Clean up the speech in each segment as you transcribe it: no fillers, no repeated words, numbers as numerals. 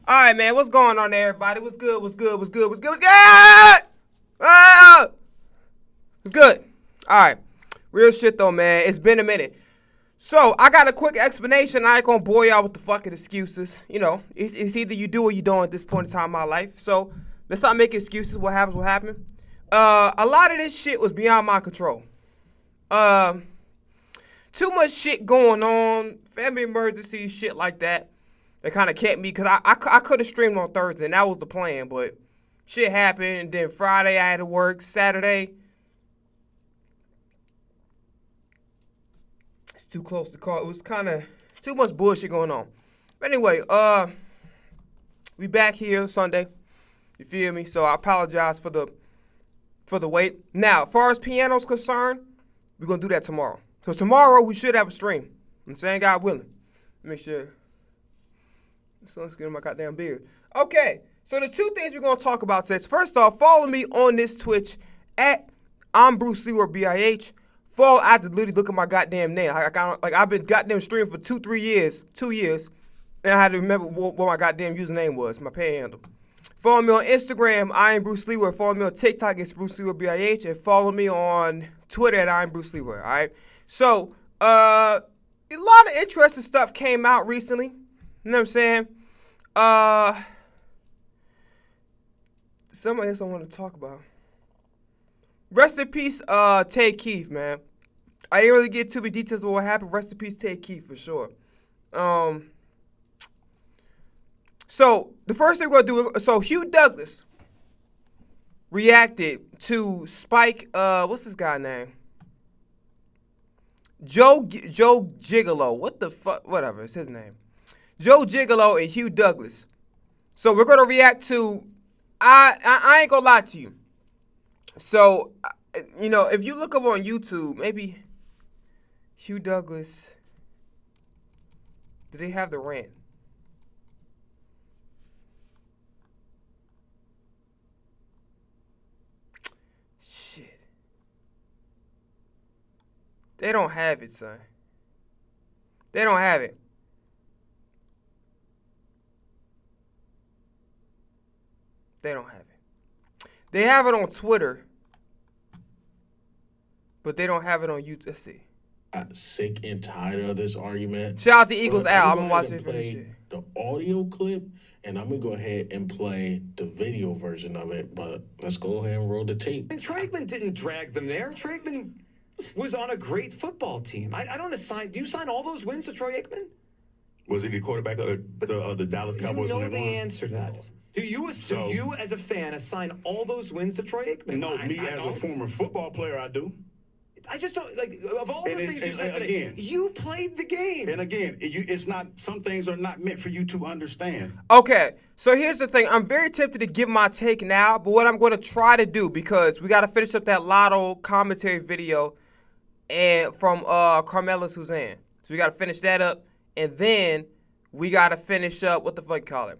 All right, man. What's going on, everybody? What's good? What's good? What's good? What's good? What's good? Ah! What's good? All right. Real shit, though, man. It's been a minute. So, I got a quick explanation. I ain't gonna bore y'all with the fucking excuses. You know, it's either you do or you don't at this point in time in my life. So, let's not make excuses. What happens, what happened. A lot of this shit was beyond my control. Too much shit going on. Family emergencies, shit like that. That kind of kept me, because I could have streamed on Thursday, and that was the plan, but shit happened, and then Friday I had to work. Saturday, it's too close to call. It was kind of too much bullshit going on. But anyway, we back here Sunday. You feel me? So I apologize for the wait. Now, as far as piano's concerned, we're going to do that tomorrow. So tomorrow we should have a stream. I'm saying God willing. Make sure. So let's get in my goddamn beard. Okay, so the two things we're going to talk about today. First off, follow me on this Twitch at I'm Bruce Lee or BIH. Follow, I have to literally look at my goddamn name. I've been goddamn streaming for 2 years, and I had to remember what my goddamn username was, my panhandle. Follow me on Instagram, I am Bruce Leroy. Follow me on TikTok, it's Bruce Leroy BIH. And follow me on Twitter at I am Bruce Leroy, all right? So, a lot of interesting stuff came out recently. You know what I'm saying? Something else I want to talk about. Rest in peace, Ted Keith, man. I didn't really get too many details of what happened. Rest in peace, Ted Keith, for sure. So, the first thing we're going to do, so Hugh Douglas reacted to Spike, what's this guy's name? Joe Gigolo. What the fuck? Whatever, it's his name. Joe Gigolo and Hugh Douglas. So we're going to react to, I ain't going to lie to you. So, you know, if you look up on YouTube, maybe Hugh Douglas, do they have the rant? Shit. They don't have it, son. They don't have it. They don't have it. They have it on Twitter, but they don't have it on YouTube. Let's see. I'm sick and tired of this argument. Shout out to Eagles Al. I'm gonna watch it for this shit. The audio clip, and I'm gonna go ahead and play the video version of it. But let's go ahead and roll the tape. And Troy Aikman didn't drag them there. Troy Aikman was on a great football team. I don't assign. Do you sign all those wins to Troy Aikman? Was he the quarterback of the Dallas Cowboys? You know when the they won? answer to that. Do you, as a fan, assign all those wins to Troy Aikman? No, me as a former football player, I do. I just don't, like, of all And the it's- things you and said today, again- you played the game. And again, it's not. Some things are not meant for you to understand. Okay, so here's the thing. I'm very tempted to give my take now, but what I'm going to try to do, because we got to finish up that Latto commentary video and from Carmela Suzanne. So we got to finish that up, and then we got to finish up, what the fuck you call it?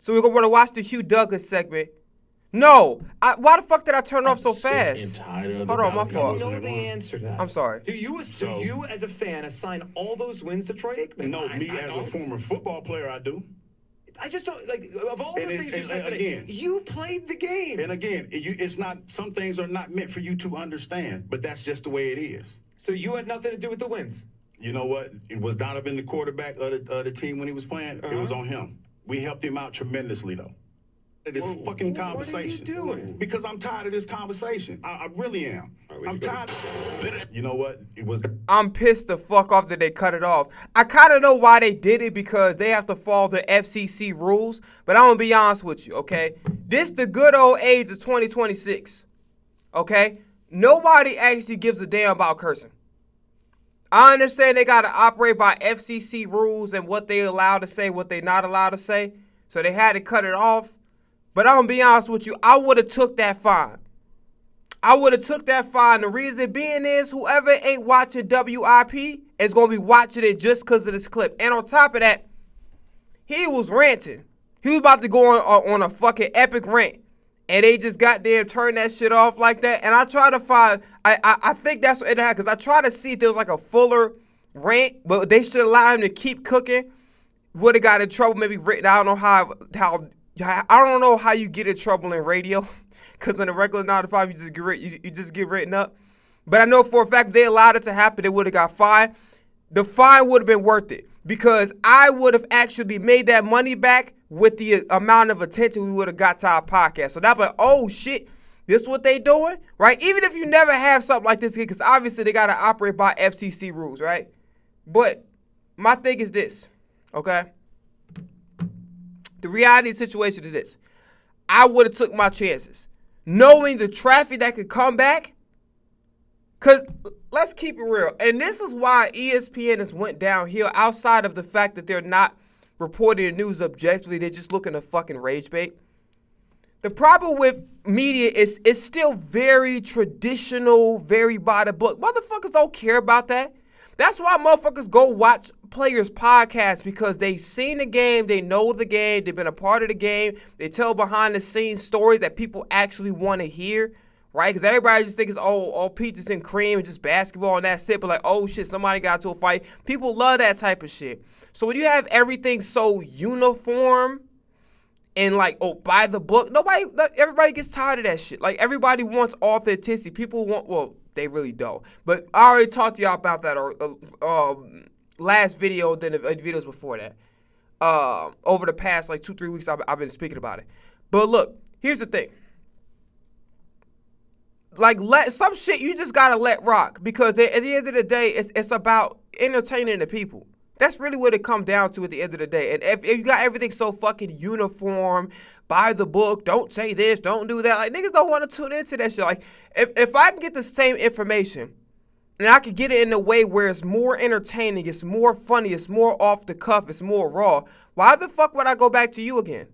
So we're going to watch the Hugh Douglas segment. No, why the fuck did I turn off so fast? Sick and tired of Hold the on, my Dallas fault. You Cowboys know when the they won. answer to that. I'm sorry. Do you, as a fan, assign all those wins to Troy Aikman? No, me as a former football player, I do. I just don't, like, of all the And things you said today, again- you played the game. And again, it's not. Some things are not meant for you to understand. But that's just the way it is. So you had nothing to do with the wins? You know what? It was Donovan the quarterback of the team when he was playing. It was on him. We helped him out tremendously, though. This fucking what are you conversation. doing? Because I'm tired of this conversation. I really am. I'm tired. You know what? It was. I'm pissed the fuck off that they cut it off. I kind of know why they did it, because they have to follow the FCC rules. But I'm going to be honest with you, okay? This the good old age of 2026, okay? Nobody actually gives a damn about cursing. I understand they got to operate by FCC rules and what they allowed to say, what they not allowed to say. So they had to cut it off. But I'm going to be honest with you, I would have took that fine. I would have took that fine. The reason being is whoever ain't watching WIP is going to be watching it just because of this clip. And on top of that, he was ranting. He was about to go on a fucking epic rant. And they just goddamn turned that shit off like that. And I try to find, I think that's what it had, because I tried to see if there was like a fuller rant, but they should allow him to keep cooking. would have got in trouble, maybe written. I don't know how I don't know how you get in trouble in radio, because in a regular 9 to 5 you just get written up. But I know for a fact if they allowed it to happen, they would have got fined. The fine would have been worth it, because I would have actually made that money back with the amount of attention we would have got to our podcast. So that's like, oh shit, this what they doing, right? Even if you never have something like this, because obviously they got to operate by FCC rules, right? But my thing is this, okay? The reality of the situation is this. I would have took my chances. Knowing the traffic that could come back. Because let's keep it real. And this is why ESPN has went downhill, outside of the fact that they're not reporting the news objectively. They're just looking to fucking rage bait. The problem with media is it's still very traditional, very by the book. Motherfuckers don't care about that. That's why motherfuckers go watch players' podcasts, because they seen the game, they know the game, they've been a part of the game, they tell behind-the-scenes stories that people actually want to hear, right? Because everybody just thinks it's all peaches and cream and just basketball and that's it, but like, oh shit, somebody got into a fight. People love that type of shit. So when you have everything so uniform and like, oh, by the book, everybody gets tired of that shit. Like, everybody wants authenticity. People want, well, they really don't. But I already talked to y'all about that last video, then the videos before that. Over the past like 2-3 weeks, I've been speaking about it. But look, here's the thing. Like, some shit you just gotta let rock, because at the end of the day, it's about entertaining the people. That's really what it comes down to at the end of the day. And if you got everything so fucking uniform, by the book, don't say this, don't do that, like, niggas don't want to tune into that shit. Like, if I can get the same information and I can get it in a way where it's more entertaining, it's more funny, it's more off the cuff, it's more raw, why the fuck would I go back to you again?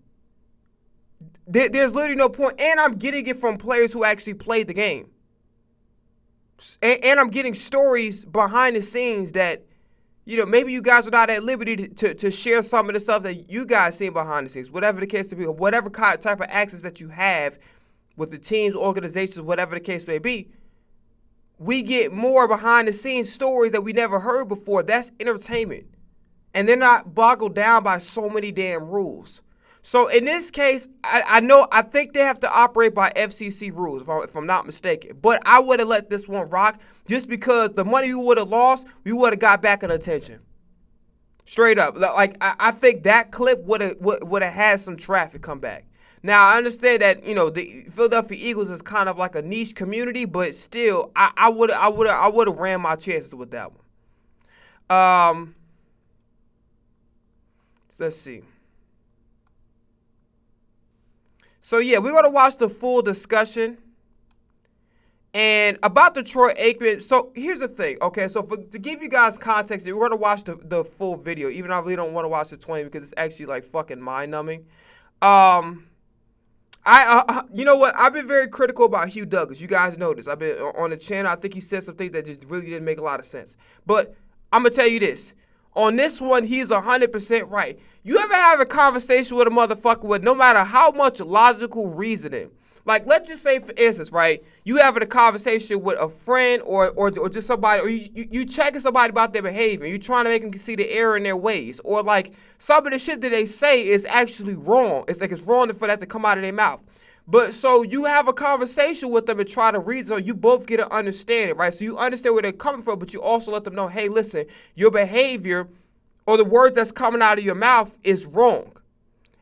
There's literally no point. And I'm getting it from players who actually played the game. And I'm getting stories behind the scenes that, you know, maybe you guys are not at liberty to share some of the stuff that you guys seen behind the scenes, whatever the case to be, or whatever type of access that you have with the teams, organizations, whatever the case may be. We get more behind the scenes stories that we never heard before. That's entertainment. And they're not boggled down by so many damn rules. So in this case, I think they have to operate by FCC rules, if I'm not mistaken. But I would have let this one rock, just because the money we would have lost, we would have got back in attention. Straight up. Like, I think that clip would have had some traffic come back. Now, I understand that, you know, the Philadelphia Eagles is kind of like a niche community, but still, I would have ran my chances with that one. Let's see. So, yeah, we're going to watch the full discussion. And about the Troy Aikman, so here's the thing, okay? So to give you guys context, we're going to watch the full video, even though I really don't want to watch the 20 because it's actually, like, fucking mind-numbing. You know what? I've been very critical about Hugh Douglas. You guys know this. I've been on the channel. I think he said some things that just really didn't make a lot of sense. But I'm going to tell you this. On this one, he's 100% right. You ever have a conversation with a motherfucker with no matter how much logical reasoning, like, let's just say, for instance, right, you having a conversation with a friend or just somebody, or you checking somebody about their behavior, you trying to make them see the error in their ways, or like some of the shit that they say is actually wrong. It's like it's wrong for that to come out of their mouth. But so you have a conversation with them and try to reason, you both get an understanding, right? So you understand where they're coming from, but you also let them know, hey, listen, your behavior or the words that's coming out of your mouth is wrong.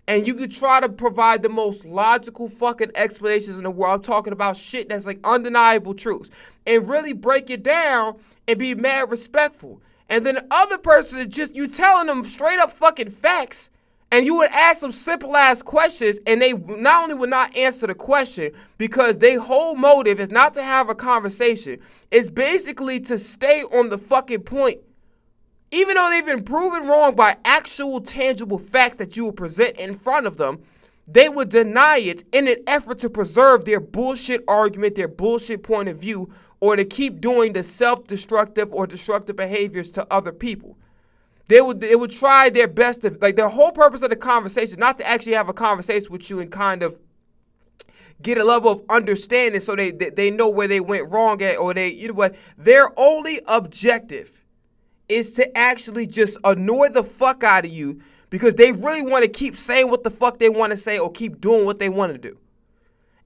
And you could try to provide the most logical fucking explanations in the world. I'm talking about shit that's like undeniable truths. And really break it down and be mad respectful. And then the other person is just, you telling them straight up fucking facts. And you would ask them simple ass questions, and they not only would not answer the question, because their whole motive is not to have a conversation. It's basically to stay on the fucking point. Even though they've been proven wrong by actual tangible facts that you will present in front of them, they would deny it in an effort to preserve their bullshit argument, their bullshit point of view, or to keep doing the self-destructive or destructive behaviors to other people. They would try their best to, like, the whole purpose of the conversation, not to actually have a conversation with you and kind of get a level of understanding so they know where they went wrong at, or you know what, their only objective is to actually just annoy the fuck out of you, because they really want to keep saying what the fuck they want to say or keep doing what they want to do.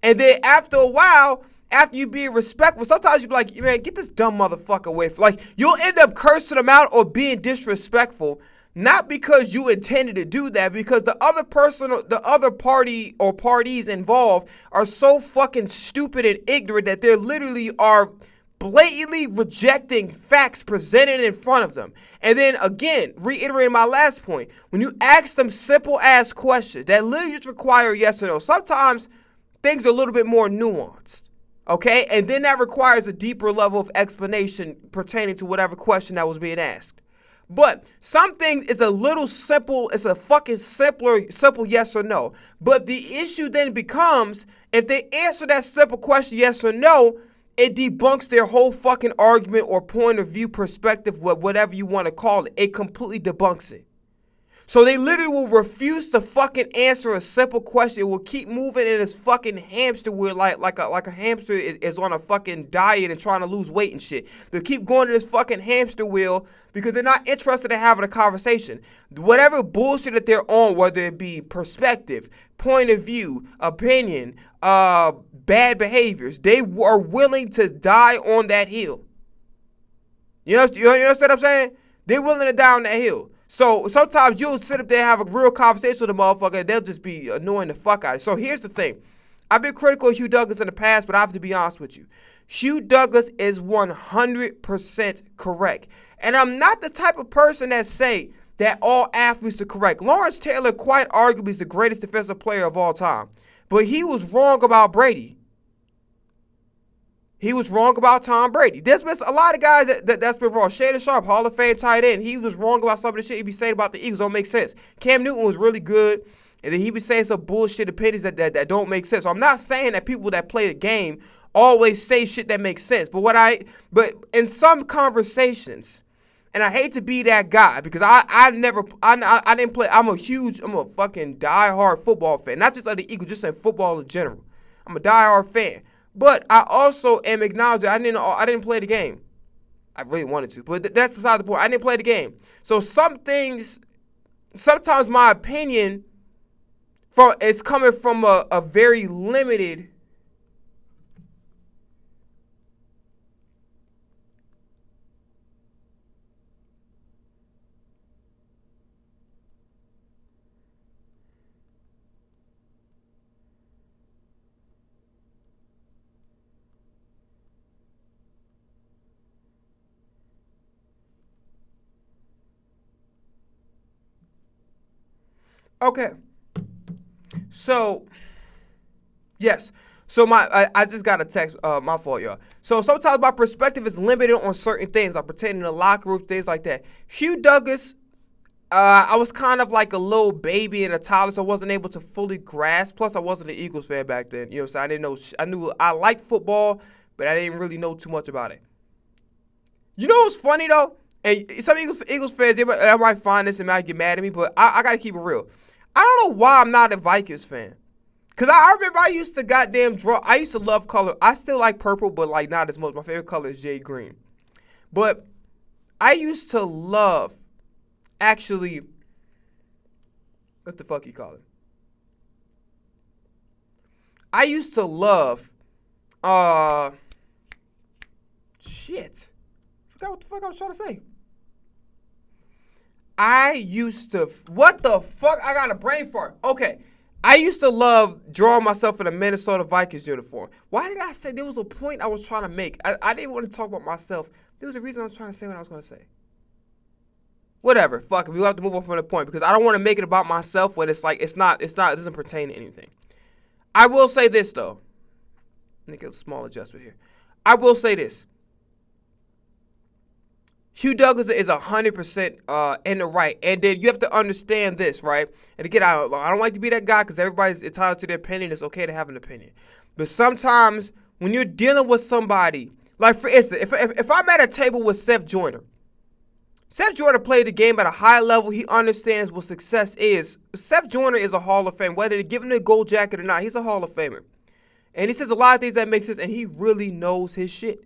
And then after a while, after you being respectful, sometimes you be like, man, get this dumb motherfucker away from, like, you'll end up cursing them out or being disrespectful, not because you intended to do that, because the other person, the other party or parties involved are so fucking stupid and ignorant that they literally are blatantly rejecting facts presented in front of them. And then again, reiterating my last point, when you ask them simple ass questions that literally just require yes or no, sometimes things are a little bit more nuanced. Okay, and then that requires a deeper level of explanation pertaining to whatever question that was being asked. But some things is a little simple, it's a fucking simple yes or no. But the issue then becomes, if they answer that simple question yes or no, it debunks their whole fucking argument or point of view, perspective, whatever you want to call it. It completely debunks it. So they literally will refuse to fucking answer a simple question. It will keep moving in this fucking hamster wheel like a hamster is on a fucking diet and trying to lose weight and shit. They'll keep going to this fucking hamster wheel because they're not interested in having a conversation. Whatever bullshit that they're on, whether it be perspective, point of view, opinion, bad behaviors, they are willing to die on that hill. You know what I'm saying? They're willing to die on that hill. So sometimes you'll sit up there and have a real conversation with a motherfucker and they'll just be annoying the fuck out of it. So here's the thing. I've been critical of Hugh Douglas in the past, but I have to be honest with you. Hugh Douglas is 100% correct. And I'm not the type of person that say that all athletes are correct. Lawrence Taylor quite arguably is the greatest defensive player of all time. But he was wrong about Brady. He was wrong about Tom Brady. There's been a lot of guys that's been wrong. Shannon Sharp, Hall of Fame tight end, he was wrong about some of the shit he be saying about the Eagles. Don't make sense. Cam Newton was really good, and then he be saying some bullshit opinions that don't make sense. So I'm not saying that people that play the game always say shit that makes sense. But in some conversations, and I hate to be that guy because I didn't play. I'm a fucking diehard football fan, not just like the Eagles, just in football in general. I'm a diehard fan. But I also am acknowledging I didn't play the game. I really wanted to, but that's beside the point. I didn't play the game. So some things, sometimes my opinion is coming from a very limited Okay. So, yes. So I just got a text. My fault, y'all. So sometimes my perspective is limited on certain things, like pertaining to locker room, things like that. Hugh Douglas, I was kind of like a little baby and a toddler, so I wasn't able to fully grasp. Plus, I wasn't an Eagles fan back then. You know, so I didn't know. I knew I liked football, but I didn't really know too much about it. You know what's funny though? And some Eagles fans, they might find this and might get mad at me, but I gotta keep it real. I don't know why I'm not a Vikings fan. Because I remember I used to goddamn draw. I used to love color. I still like purple, but like not as much. My favorite color is jade green. But I used to love, actually, what the fuck you call it? I used to love, shit. Forgot what the fuck I was trying to say. What the fuck? I got a brain fart. Okay. I used to love drawing myself in a Minnesota Vikings uniform. Why did I say there was a point I was trying to make? I didn't want to talk about myself. There was a reason I was trying to say what I was going to say. Whatever. Fuck it. We'll have to move on from the point because I don't want to make it about myself when it's like, it doesn't pertain to anything. I will say this though. Make a small adjustment here. I will say this. Hugh Douglas is 100% in the right. And then you have to understand this, right? And again, I don't like to be that guy because everybody's entitled to their opinion. It's okay to have an opinion. But sometimes when you're dealing with somebody, like for instance, if I'm at a table with Seth Joyner played the game at a high level. He understands what success is. Seth Joyner is a Hall of Fame. Whether they give him the gold jacket or not, he's a Hall of Famer. And he says a lot of things that make sense, and he really knows his shit.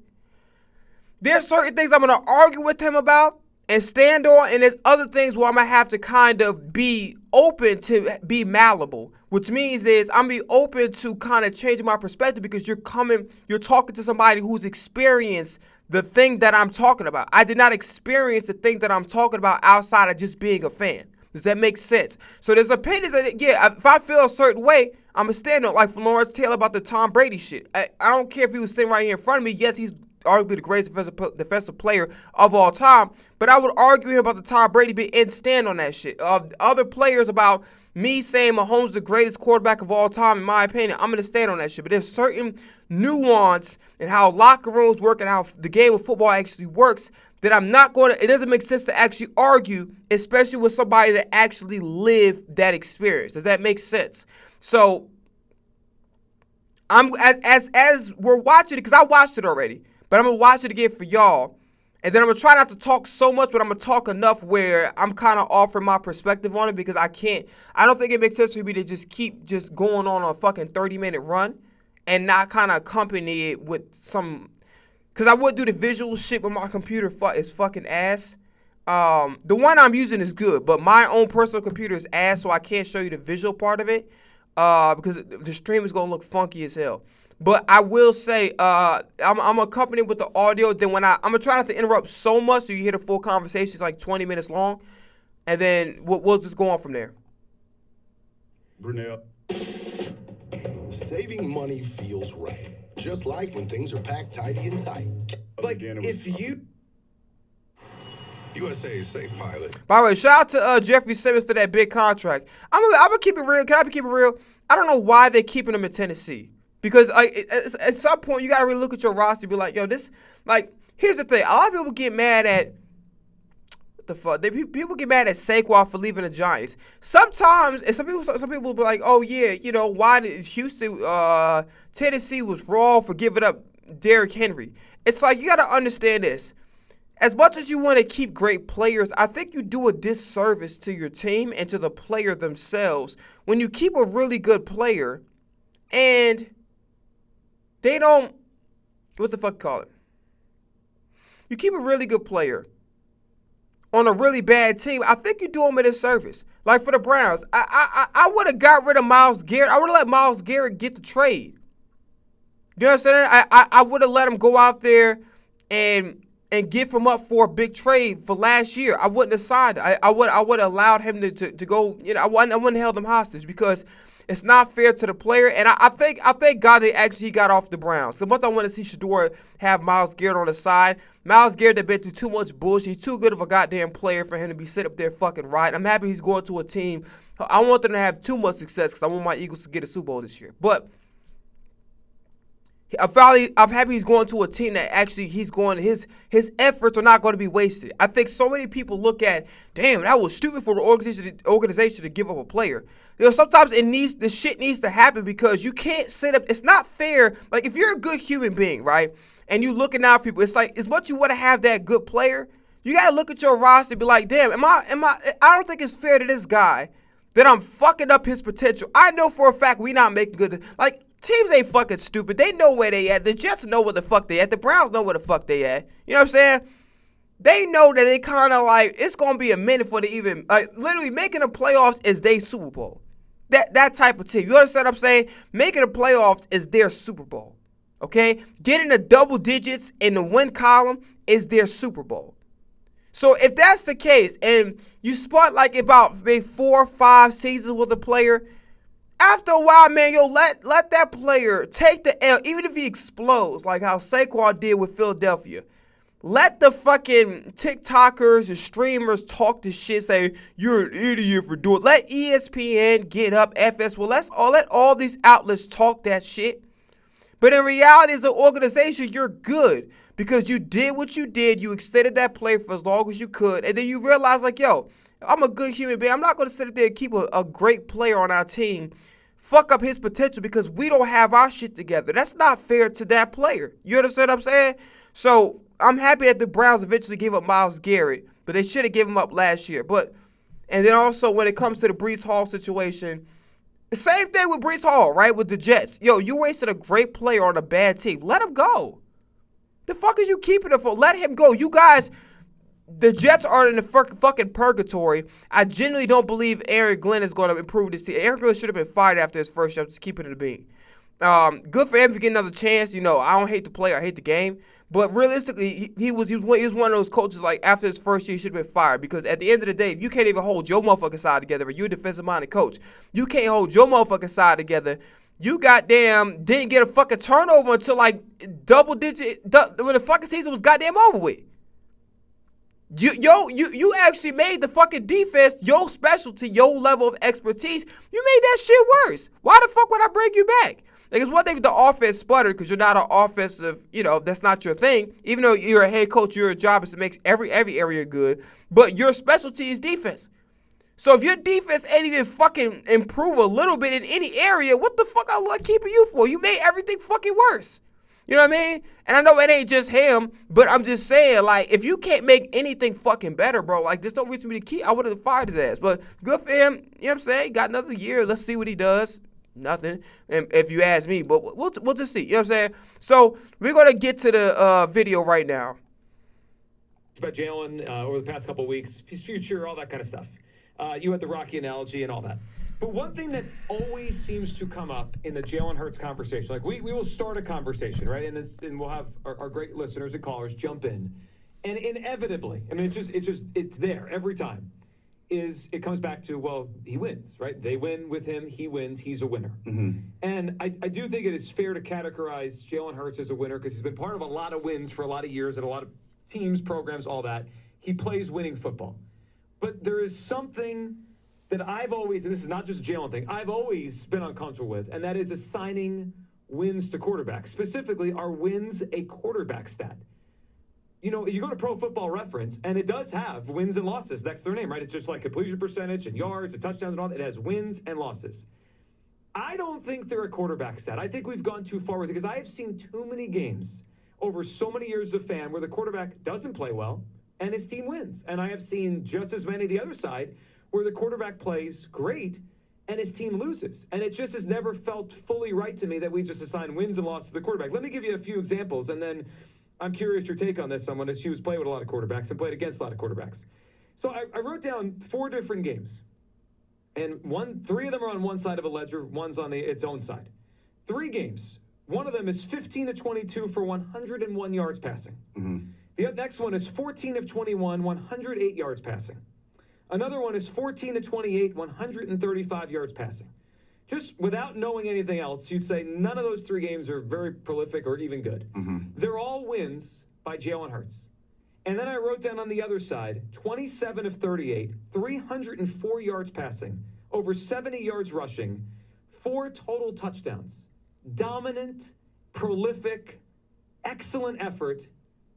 There's certain things I'm going to argue with him about, and stand on, and there's other things where I'm gonna have to kind of be open to be malleable, which means is I'm gonna be open to kind of changing my perspective because you're talking to somebody who's experienced the thing that I'm talking about. I did not experience the thing that I'm talking about outside of just being a fan. Does that make sense? So there's opinions that, yeah, if I feel a certain way, I'm going to stand on. Like for Lawrence Taylor about the Tom Brady shit. I don't care if he was sitting right here in front of me. Yes, he's arguably the greatest defensive player of all time. But I would argue about the Tom Brady bit and stand on that shit. Other players about me saying Mahomes is the greatest quarterback of all time, in my opinion, I'm going to stand on that shit. But there's certain nuance in how locker rooms work and how the game of football actually works that I'm not going to, it doesn't make sense to actually argue, especially with somebody that actually lived that experience. Does that make sense? So, I'm as we're watching it, because I watched it already, but I'm going to watch it again for y'all. And then I'm going to try not to talk so much, but I'm going to talk enough where I'm kind of offering my perspective on it because I don't think it makes sense for me to just keep just going on a fucking 30-minute run and not kind of accompany it with some, because I would do the visual shit, but my computer is fucking ass. The one I'm using is good, but my own personal computer is ass, so I can't show you the visual part of it because the stream is going to look funky as hell. But I will say, I'm accompanied with the audio. Then I'm going to try not to interrupt so much so you hear the full conversation. It's like 20 minutes long. And then we'll just go on from there. Brunel. Saving money feels right. Just like when things are packed tidy and tight. Like, if you... USA's safe pilot. By the way, shout out to Jeffrey Simmons for that big contract. I'm gonna keep it real. Can I keep it real? I don't know why they're keeping him in Tennessee. Because at some point, you got to really look at your roster and be like, yo, here's the thing. A lot of people get mad at, what the fuck? People get mad at Saquon for leaving the Giants. Sometimes, and some people will be like, oh, yeah, you know, why did Tennessee was wrong for giving up Derrick Henry. It's like, you got to understand this. As much as you want to keep great players, I think you do a disservice to your team and to the player themselves when you keep a really good player and they don't, what the fuck call it? You keep a really good player on a really bad team, I think you do them a disservice. Like for the Browns, I would have got rid of Myles Garrett. I would have let Myles Garrett get the trade. You know what I'm saying? I would have let him go out there and give him up for a big trade for last year. I wouldn't have signed. I would have allowed him to go. You know, I wouldn't have held him hostage because it's not fair to the player. And I thank God they actually got off the Browns. So much I want to see Shador have Myles Garrett on the side. Myles Garrett has been through too much bullshit. He's too good of a goddamn player for him to be sitting up there fucking right. I'm happy he's going to a team. I want them to have too much success because I want my Eagles to get a Super Bowl this year. But I'm happy he's going to a team that actually his efforts are not going to be wasted. I think so many people look at, damn, that was stupid for the organization to give up a player. You know, sometimes the shit needs to happen because you can't sit up. It's not fair. Like if you're a good human being, right, and you looking out for people, it's like as much you want to have that good player, you got to look at your roster and be like, damn, I don't think it's fair to this guy that I'm fucking up his potential. I know for a fact we not making good. Like, teams ain't fucking stupid. They know where they at. The Jets know where the fuck they at. The Browns know where the fuck they at. You know what I'm saying? They know that they kind of like, it's going to be a minute for they even, like, literally making the playoffs is their Super Bowl. That type of team. You understand what I'm saying? Making the playoffs is their Super Bowl. Okay? Getting the double digits in the win column is their Super Bowl. So if that's the case, and you spent like about maybe 4 or 5 seasons with a player, after a while, man, let that player take the L, even if he explodes, like how Saquon did with Philadelphia. Let the fucking TikTokers and streamers talk this shit, say, you're an idiot for doing it. Let ESPN, Get Up, FS, let all these outlets talk that shit. But in reality, as an organization, you're good because you did what you did. You extended that player for as long as you could. And then you realize, like, yo, I'm a good human being. I'm not going to sit there and keep a great player on our team fuck up his potential because we don't have our shit together. That's not fair to that player. You understand what I'm saying? So I'm happy that the Browns eventually gave up Myles Garrett, but they should have given him up last year. And then also when it comes to the Breece Hall situation, the same thing with Breece Hall, right, with the Jets. Yo, you wasted a great player on a bad team. Let him go. The fuck is you keeping him for? Let him go. You guys, the Jets are in the fucking purgatory. I genuinely don't believe Aaron Glenn is going to improve this team. Aaron Glenn should have been fired after his first job. Just keep it in the bean. Good for him to get another chance. You know, I don't hate the player. I hate the game. But realistically, he was one of those coaches, like, after his first year, he should have been fired. Because at the end of the day, if you can't even hold your motherfucking side together, if you're a defensive-minded coach, you can't hold your motherfucking side together. You goddamn didn't get a fucking turnover until, like, double-digit, when the fucking season was goddamn over with. You actually made the fucking defense your specialty, your level of expertise. You made that shit worse. Why the fuck would I bring you back? Like, it's one thing if the offense sputtered because you're not an offensive, that's not your thing. Even though you're a head coach, your job is to make every area good. But your specialty is defense. So if your defense ain't even fucking improve a little bit in any area, what the fuck I like keeping you for? You made everything fucking worse. You know what I mean? And I know it ain't just him, but I'm just saying, like, if you can't make anything fucking better, bro, like, there's no reason for me to keep. I would have fired his ass. But good for him. You know what I'm saying? Got another year. Let's see what he does. Nothing, and if you ask me, but we'll just see. You know what I'm saying? So we're gonna get to the video right now. It's about Jalen over the past couple of weeks, his future, all that kind of stuff. You had the Rocky analogy and all that. But one thing that always seems to come up in the Jalen Hurts conversation, like we will start a conversation, right? And we'll have our great listeners and callers jump in, and inevitably, I mean, it's there every time. It comes back to, well, he wins, right? They win with him, he wins, he's a winner. Mm-hmm. And I do think it is fair to categorize Jalen Hurts as a winner because he's been part of a lot of wins for a lot of years and a lot of teams, programs, all that. He plays winning football. But there is something that I've always, and this is not just a Jalen thing, I've always been uncomfortable with, and that is assigning wins to quarterbacks. Specifically, are wins a quarterback stat? You know, you go to Pro Football Reference, and it does have wins and losses. That's their name, right? It's just like completion percentage and yards and touchdowns and all that. It has wins and losses. I don't think they're a quarterback stat. I think we've gone too far with it because I have seen too many games over so many years of fan where the quarterback doesn't play well and his team wins. And I have seen just as many the other side where the quarterback plays great and his team loses. And it just has never felt fully right to me that we just assign wins and losses to the quarterback. Let me give you a few examples, and then I'm curious your take on this. Someone as Hugh's played with a lot of quarterbacks and played against a lot of quarterbacks. So I wrote down 4 different games, and 3 of them are on one side of a ledger, one's on its own side. 3 games. One of them is 15 of 22 for 101 yards passing. Mm-hmm. The next one is 14 of 21, 108 yards passing. Another one is 14 of 28, 135 yards passing. Just without knowing anything else, you'd say none of those 3 games are very prolific or even good. Mm-hmm. They're all wins by Jalen Hurts. And then I wrote down on the other side, 27 of 38, 304 yards passing, over 70 yards rushing, 4 total touchdowns. Dominant, prolific, excellent effort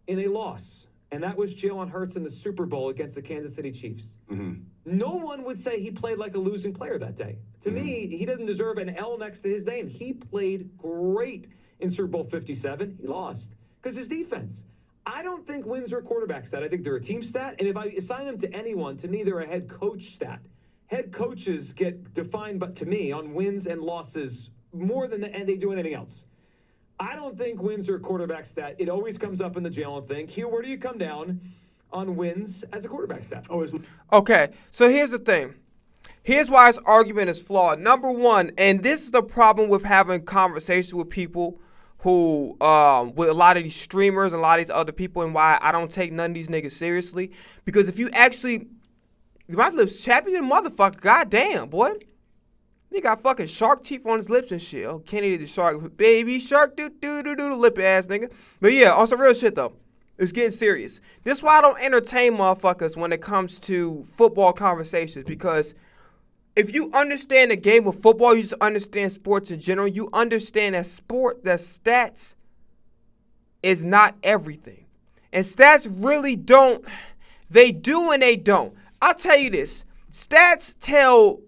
in a loss. And that was Jalen Hurts in the Super Bowl against the Kansas City Chiefs. Mm-hmm. No one would say he played like a losing player that day. To me, he doesn't deserve an L next to his name. He played great in Super Bowl 57. He lost because his defense. I don't think wins are a quarterback stat. I think they're a team stat. And if I assign them to anyone, to me, they're a head coach stat. Head coaches get defined, but to me, on wins and losses more than and they do anything else. I don't think wins are a quarterback stat. It always comes up in the Jalen thing. Hugh, where do you come down on wins as a quarterback stat? Okay, so here's the thing. Here's why his argument is flawed. Number one, and this is the problem with having conversations with people who, with a lot of these streamers and a lot of these other people, and why I don't take none of these niggas seriously. Because if you actually, my lips chappy than motherfucker, goddamn, boy. He got fucking shark teeth on his lips and shit. Oh, Kenny the shark, baby shark, lip ass nigga. But yeah, on some real shit though. It's getting serious. This is why I don't entertain motherfuckers when it comes to football conversations, because if you understand the game of football, you just understand sports in general, you understand that stats is not everything. And stats really don't, they do and they don't. I'll tell you this, stats tell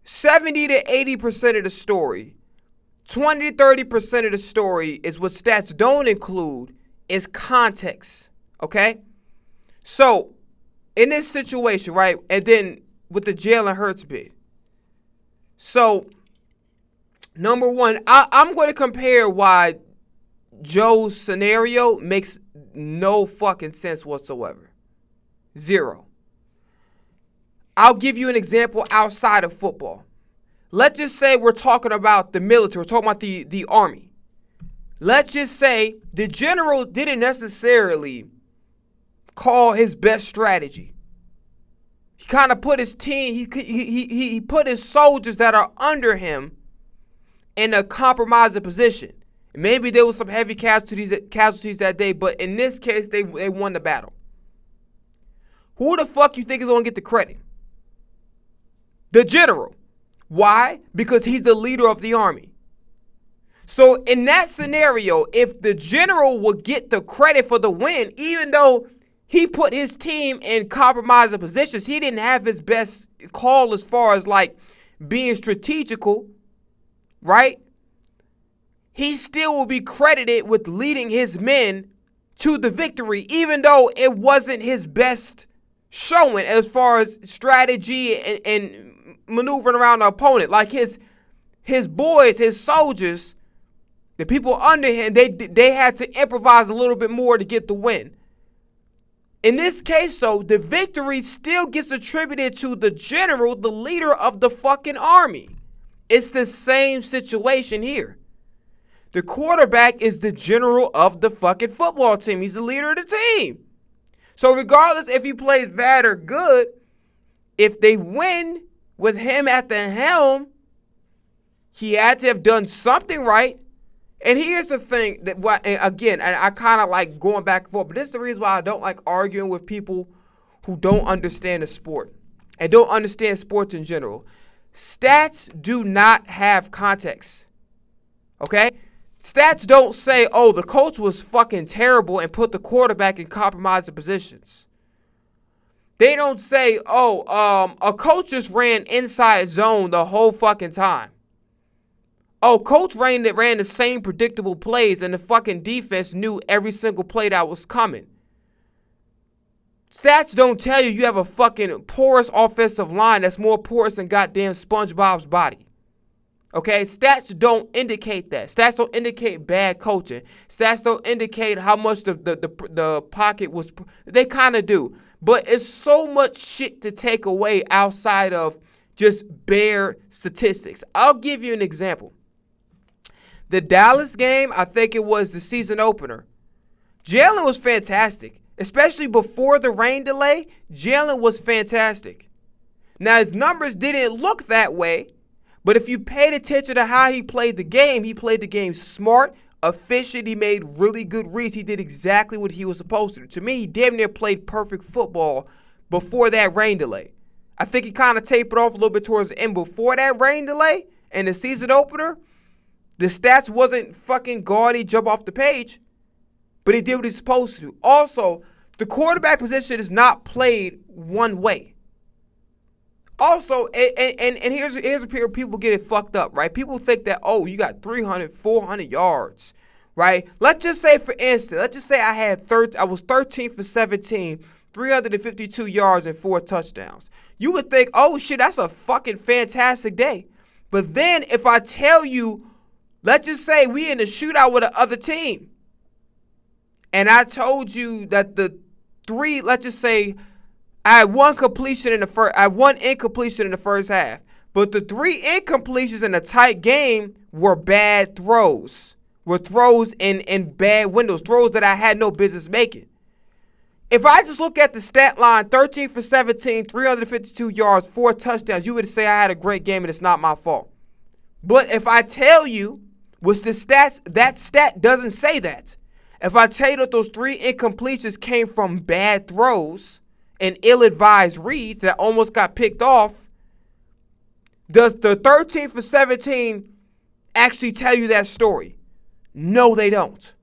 70 to 80% of the story. 20 to 30% of the story is what stats don't include is context, okay? So, in this situation, right, and then with the Jalen Hurts bid. So, number one, I'm going to compare why Joe's scenario makes no fucking sense whatsoever. Zero. I'll give you an example outside of football. Let's just say we're talking about the military. We're talking about the army. Let's just say the general didn't necessarily call his best strategy. He kind of put his team, he put his soldiers that are under him in a compromising position. Maybe there was some heavy casualties that day, but in this case, they won the battle. Who the fuck you think is going to get the credit? The general. Why? Because he's the leader of the army. So in that scenario, if the general would get the credit for the win, even though he put his team in compromising positions, he didn't have his best call as far as like being strategical, right? He still will be credited with leading his men to the victory, even though it wasn't his best showing as far as strategy and maneuvering around the opponent. Like his boys, his soldiers, the people under him, they had to improvise a little bit more to get the win. In this case, though, the victory still gets attributed to the general, the leader of the fucking army. It's the same situation here. The quarterback is the general of the fucking football team. He's the leader of the team. So regardless if he plays bad or good, if they win with him at the helm, he had to have done something right. And here's the thing that, again, I kind of like going back and forth, but this is the reason why I don't like arguing with people who don't understand the sport and don't understand sports in general. Stats do not have context. Okay? Stats don't say, oh, the coach was fucking terrible and put the quarterback in compromising positions. They don't say, oh, a coach just ran inside zone the whole fucking time. Oh, coach ran the same predictable plays and the fucking defense knew every single play that was coming. Stats don't tell you have a fucking porous offensive line that's more porous than goddamn SpongeBob's body. Okay, stats don't indicate that. Stats don't indicate bad coaching. Stats don't indicate how much the pocket was. They kind of do. But it's so much shit to take away outside of just bare statistics. I'll give you an example. The Dallas game, I think it was the season opener. Jalen was fantastic. Especially before the rain delay, Jalen was fantastic. Now, his numbers didn't look that way. But if you paid attention to how he played the game smart, efficient. He made really good reads. He did exactly what he was supposed to do. To me, he damn near played perfect football before that rain delay. I think he kind of tapered off a little bit towards the end. Before that rain delay and the season opener, the stats wasn't fucking gaudy, jump off the page, but he did what he's supposed to. Also, the quarterback position is not played one way. Also, and here's where people get it fucked up, right? People think that, oh, you got 300, 400 yards, right? Let's just say, for instance, I was 13 for 17, 352 yards and 4 touchdowns. You would think, oh, shit, that's a fucking fantastic day. But then if I tell you, let's just say we in a shootout with the other team, and I told you that let's just say I had one incompletion in the first half, but the 3 incompletions in a tight game were bad throws, were throws in bad windows, throws that I had no business making. If I just look at the stat line, 13 for 17, 352 yards, 4 touchdowns, you would say I had a great game and it's not my fault. But if I tell you, what's the stats, that stat doesn't say that. If I tell you that those 3 incompletions came from bad throws and ill-advised reads that almost got picked off, does the 13 for 17 actually tell you that story? No, they don't.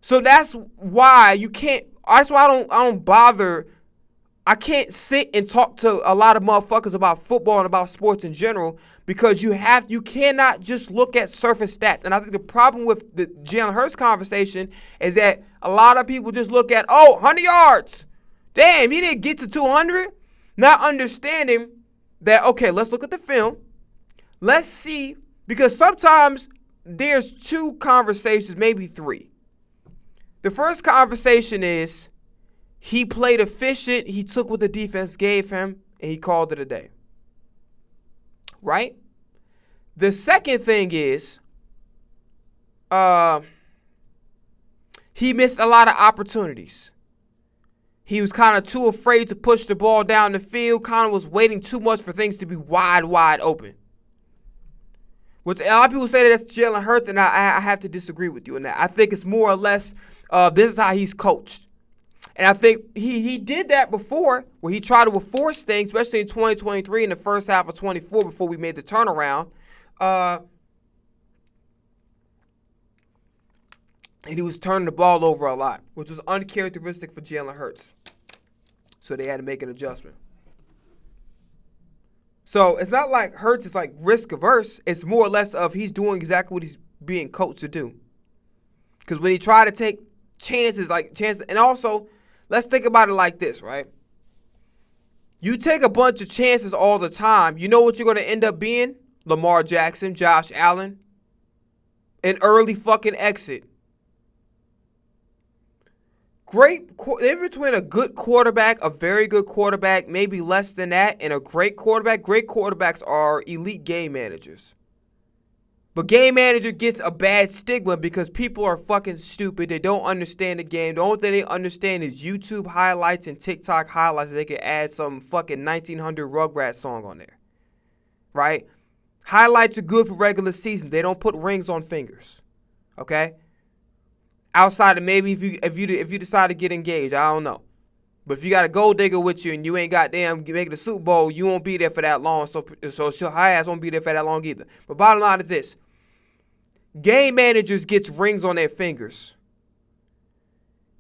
So that's why I don't bother. I can't sit and talk to a lot of motherfuckers about football and about sports in general, because you cannot just look at surface stats. And I think the problem with the Jalen Hurts conversation is that a lot of people just look at, 100 yards. Damn, he didn't get to 200. Not understanding that, okay, let's look at the film. Let's see, because sometimes there's 2 conversations, maybe 3. The first conversation is he played efficient, he took what the defense gave him, and he called it a day. Right? The second thing is he missed a lot of opportunities. He was kind of too afraid to push the ball down the field, kind of was waiting too much for things to be wide open. Which a lot of people say that that's Jalen Hurts, and I have to disagree with you on that. I think it's more or less this is how he's coached. And I think he did that before, where he tried to force things, especially in 2023 in the first half of 24 before we made the turnaround. And he was turning the ball over a lot, which was uncharacteristic for Jalen Hurts. So they had to make an adjustment. So it's not like Hurts is like risk averse. It's more or less of he's doing exactly what he's being coached to do. Because when he tried to take chances, and also, let's think about it like this, right? You take a bunch of chances all the time, you know what you're going to end up being? Lamar Jackson, Josh Allen. An early fucking exit. In between a good quarterback, a very good quarterback, maybe less than that, and a great quarterback, great quarterbacks are elite game managers. But game manager gets a bad stigma because people are fucking stupid. They don't understand the game. The only thing they understand is YouTube highlights and TikTok highlights. They can add some fucking 1900 Rugrats song on there. Right? Highlights are good for regular season. They don't put rings on fingers. Okay? Outside of maybe if you decide to get engaged, I don't know. But if you got a gold digger with you and you ain't goddamn making the Super Bowl, you won't be there for that long. So her ass won't be there for that long either. But bottom line is this. Game managers gets rings on their fingers.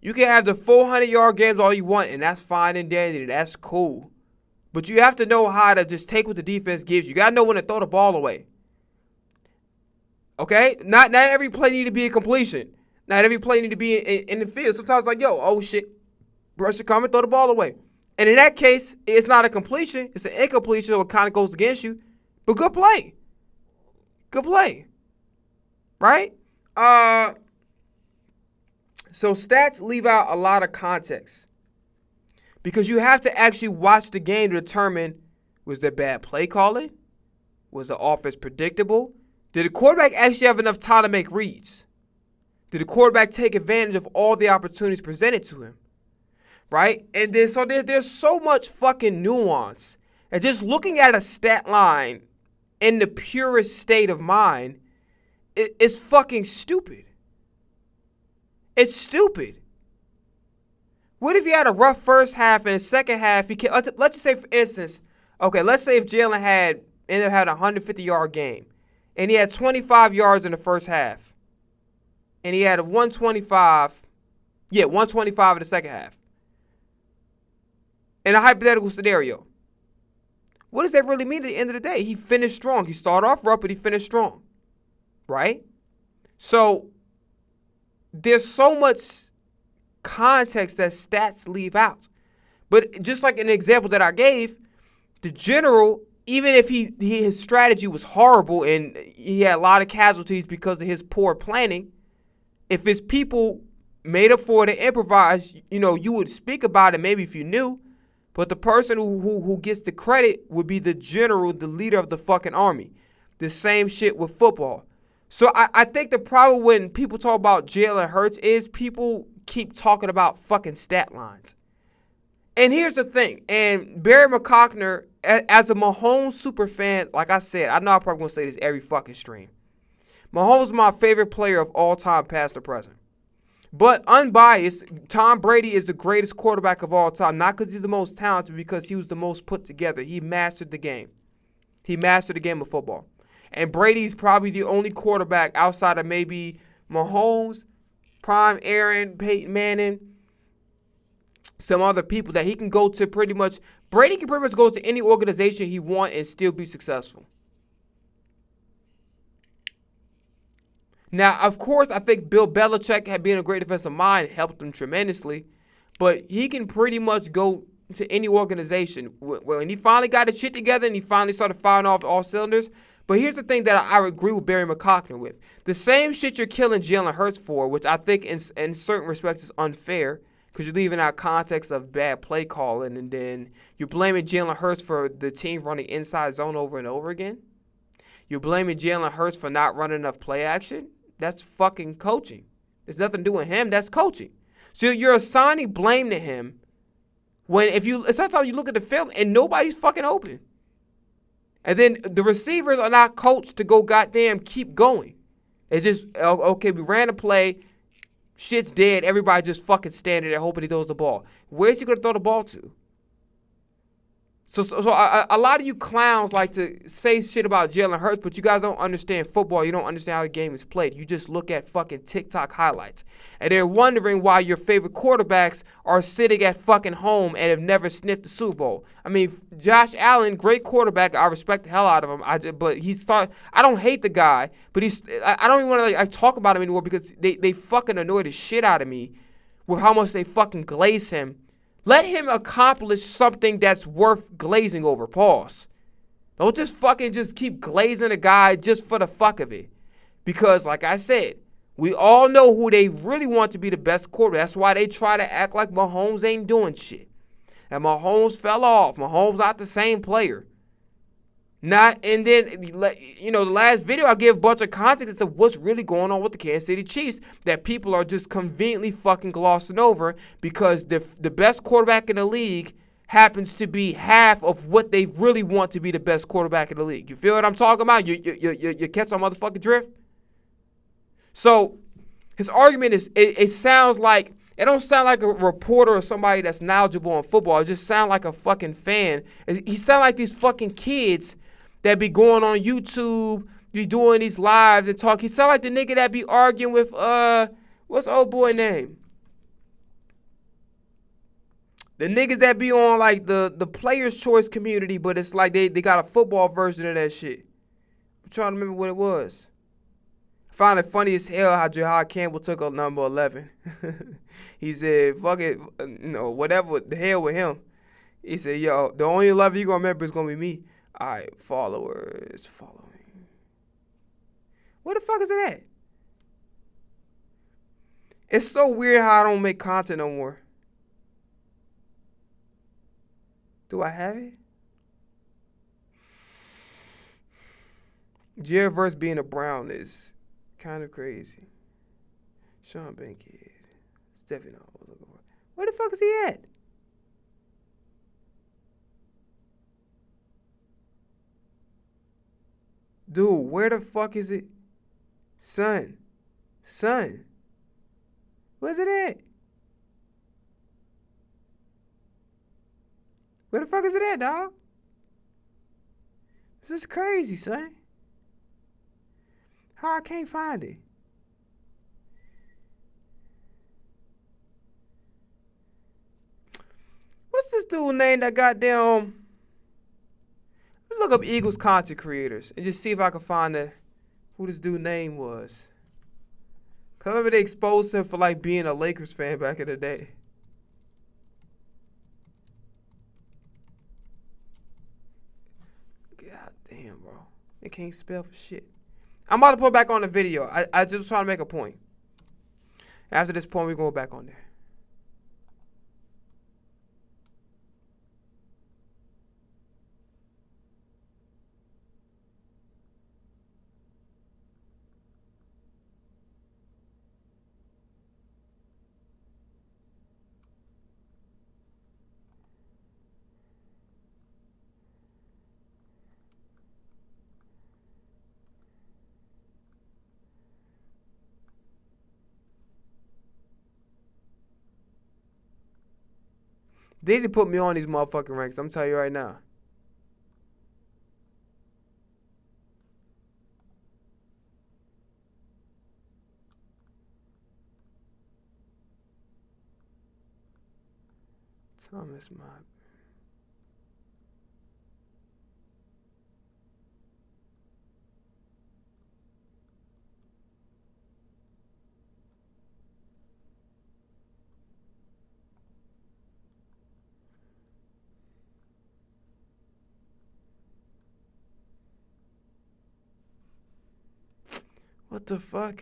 You can have the 400-yard games all you want, and that's fine and dandy. That's cool. But you have to know how to just take what the defense gives you. You got to know when to throw the ball away. Okay? Not every play need to be a completion. Not every play need to be in the field. Sometimes like, oh shit, brush the comment, throw the ball away. And in that case, it's not a completion. It's an incompletion, so it kind of goes against you. But good play. Good play. Right? So stats leave out a lot of context. Because you have to actually watch the game to determine, was there bad play calling? Was the offense predictable? Did the quarterback actually have enough time to make reads? Did the quarterback take advantage of all the opportunities presented to him? Right? And there's so much fucking nuance. And just looking at a stat line in the purest state of mind is fucking stupid. It's stupid. What if you had a rough first half and a second half? Let's just say, for instance, okay, let's say if Jalen ended up having a 150-yard game and he had 25 yards in the first half. And he had a 125 in the second half. In a hypothetical scenario, what does that really mean at the end of the day? He finished strong. He started off rough, but he finished strong. Right? So, there's so much context that stats leave out. But just like an example that I gave, the general, even if his strategy was horrible and he had a lot of casualties because of his poor planning, if his people made up for it and improvised, you would speak about it maybe if you knew. But the person who gets the credit would be the general, the leader of the fucking army. The same shit with football. So I think the problem when people talk about Jalen Hurts is people keep talking about fucking stat lines. And here's the thing. And Barry McCockner, as a Mahomes super fan, like I said, I know I'm probably going to say this every fucking stream. Mahomes is my favorite player of all time, past or present. But unbiased, Tom Brady is the greatest quarterback of all time. Not because he's the most talented, because he was the most put together. He mastered the game. He mastered the game of football. And Brady's probably the only quarterback outside of maybe Mahomes, prime Aaron, Peyton Manning, some other people that he can go to pretty much. Brady can pretty much go to any organization he wants and still be successful. Now, of course, I think Bill Belichick, had been a great defensive mind, helped him tremendously. But he can pretty much go to any organization. When he finally got his shit together and he finally started firing off all cylinders, But here's the thing that I agree with Barry McCockner with. The same shit you're killing Jalen Hurts for, which I think in certain respects is unfair, because you're leaving out context of bad play calling, and then you're blaming Jalen Hurts for the team running inside zone over and over again. You're blaming Jalen Hurts for not running enough play action. That's fucking coaching. There's nothing to do with him. That's coaching. So you're assigning blame to him when sometimes you look at the film and nobody's fucking open. And then the receivers are not coached to go goddamn keep going. It's just, okay, we ran a play, shit's dead, everybody just fucking standing there hoping he throws the ball. Where's he going to throw the ball to? So a lot of you clowns like to say shit about Jalen Hurts, but you guys don't understand football. You don't understand how the game is played. You just look at fucking TikTok highlights. And they're wondering why your favorite quarterbacks are sitting at fucking home and have never sniffed the Super Bowl. I mean, Josh Allen, great quarterback. I respect the hell out of him. I don't hate the guy, but I don't even want to talk about him anymore because they fucking annoy the shit out of me with how much they fucking glaze him. Let him accomplish something that's worth glazing over. Pause. Don't just keep glazing a guy just for the fuck of it. Because, like I said, we all know who they really want to be the best quarterback. That's why they try to act like Mahomes ain't doing shit. And Mahomes fell off. Mahomes not the same player. And then, the last video I gave a bunch of context of what's really going on with the Kansas City Chiefs that people are just conveniently fucking glossing over because the best quarterback in the league happens to be half of what they really want to be the best quarterback in the league. You feel what I'm talking about? You catch my motherfucking drift? So his argument is, it don't sound like a reporter or somebody that's knowledgeable on football. It just sounds like a fucking fan. He sound like these fucking kids that be going on YouTube, be doing these lives and talk. He sound like the nigga that be arguing with, what's the old boy name? The niggas that be on like the Players' Choice community, but it's like they got a football version of that shit. I'm trying to remember what it was. I found it funny as hell how Jahad Campbell took up number 11. He said, fuck it, whatever, the hell with him. He said, yo, the only 11 you gonna remember is gonna be me. All right, followers, following. Where the fuck is it at? It's so weird how I don't make content no more. Do I have it? Jared verse being a Brown is kind of crazy. Sean Bankhead. It's definitely not what I'm looking for. Where the fuck is he at? Dude, where the fuck is it? Son. Where's it at? Where the fuck is it at, dog? This is crazy, son. How I can't find it? What's this dude name that goddamn... Let me look up Eagles content creators and just see if I can find who this dude name was. Cause I remember they exposed him for like being a Lakers fan back in the day. God damn, bro. They can't spell for shit. I'm about to put back on the video. I just trying to make a point. After this point, we go back on there. They need to put me on these motherfucking ranks. I'm telling you right now. Thomas Mob. What the fuck?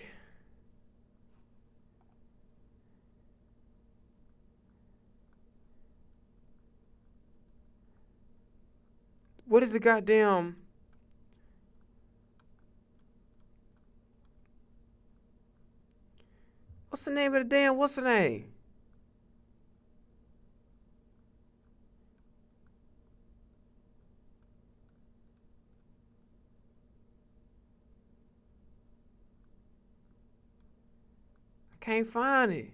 What is the goddamn... What's the name of the damn... What's the name? I can't find it.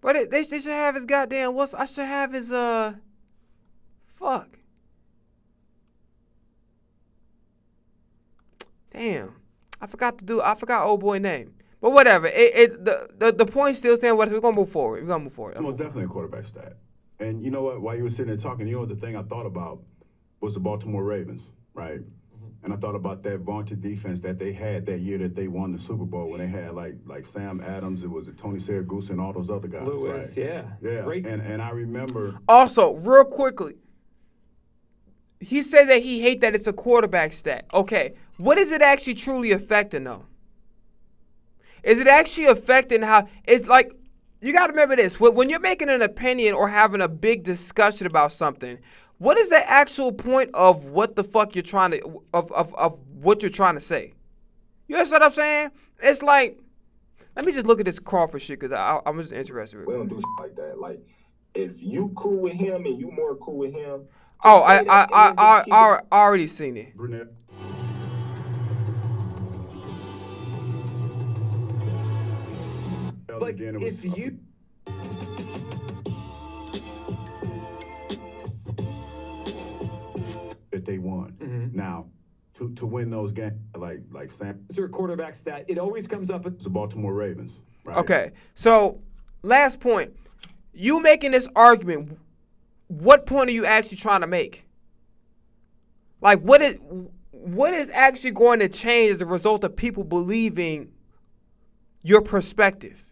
But they should have his goddamn... I should have his... Fuck. Damn. I forgot old boy name. But whatever. The point still stands. We're gonna move forward. It's most definitely a quarterback stat. And you know what? While you were sitting there talking, you know what the thing I thought about was the Baltimore Ravens, right? And I thought about that vaunted defense that they had that year that they won the Super Bowl when they had like Sam Adams, it was Tony Siragusa and all those other guys. Lewis, right? Yeah. Great. And I remember. Also, real quickly, he said that he hate that it's a quarterback stat. Okay, what is it actually truly affecting though? Is it actually affecting how it's like? You got to remember this: when you're making an opinion or having a big discussion about something, what is the actual point of what the fuck you're trying to of what you're trying to say? You understand what I'm saying? It's like, let me just look at this Crawford shit because I'm just interested. We don't do shit like that. Like, if you cool with him and you more cool with him. Oh, I already seen it. Brunette. Like, if you... That they won. Now, to win those games, like Sam. It's a quarterback stat. It always comes up. The Baltimore Ravens. Right? Okay, so last point. You making this argument, what point are you actually trying to make? Like, what is actually going to change as a result of people believing your perspective?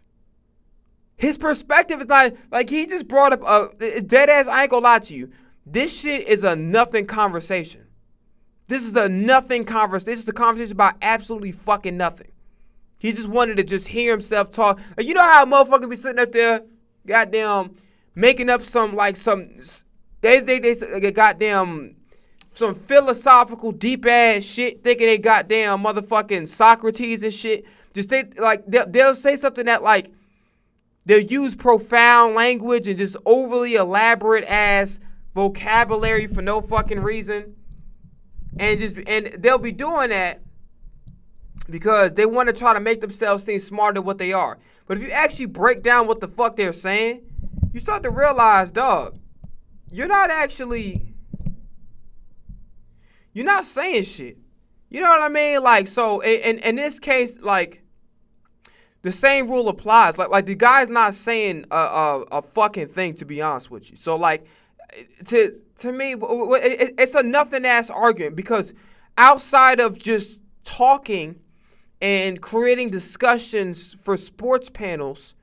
His perspective is not, like, he just brought up a dead ass, I ain't gonna lie to you. This shit is a nothing conversation. This is a nothing conversation. This is a conversation about absolutely fucking nothing. He just wanted to just hear himself talk. Like, you know how a motherfucker be sitting up there, goddamn, making up they goddamn some philosophical deep ass shit, thinking they goddamn motherfucking Socrates and shit. Just they'll say something that like they'll use profound language and just overly elaborate ass vocabulary for no fucking reason, and they'll be doing that because they want to try to make themselves seem smarter than what they are. But if you actually break down what the fuck they're saying, you start to realize, dog, you're not saying shit. You know what I mean? Like, so in this case, like, the same rule applies. Like the guy's not saying a fucking thing, to be honest with you. So like, to me, it's a nothing ass argument because outside of just talking and creating discussions for sports panels,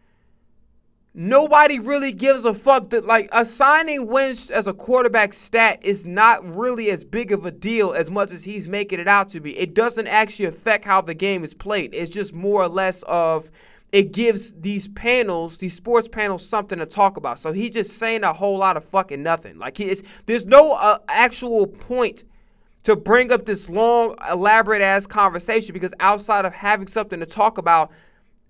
nobody really gives a fuck that, like, assigning wins as a quarterback stat is not really as big of a deal as much as he's making it out to be. It doesn't actually affect how the game is played. It's just more or less of, it gives these sports panels something to talk about. So he's just saying a whole lot of fucking nothing. Like, there's no actual point to bring up this long, elaborate ass conversation because outside of having something to talk about,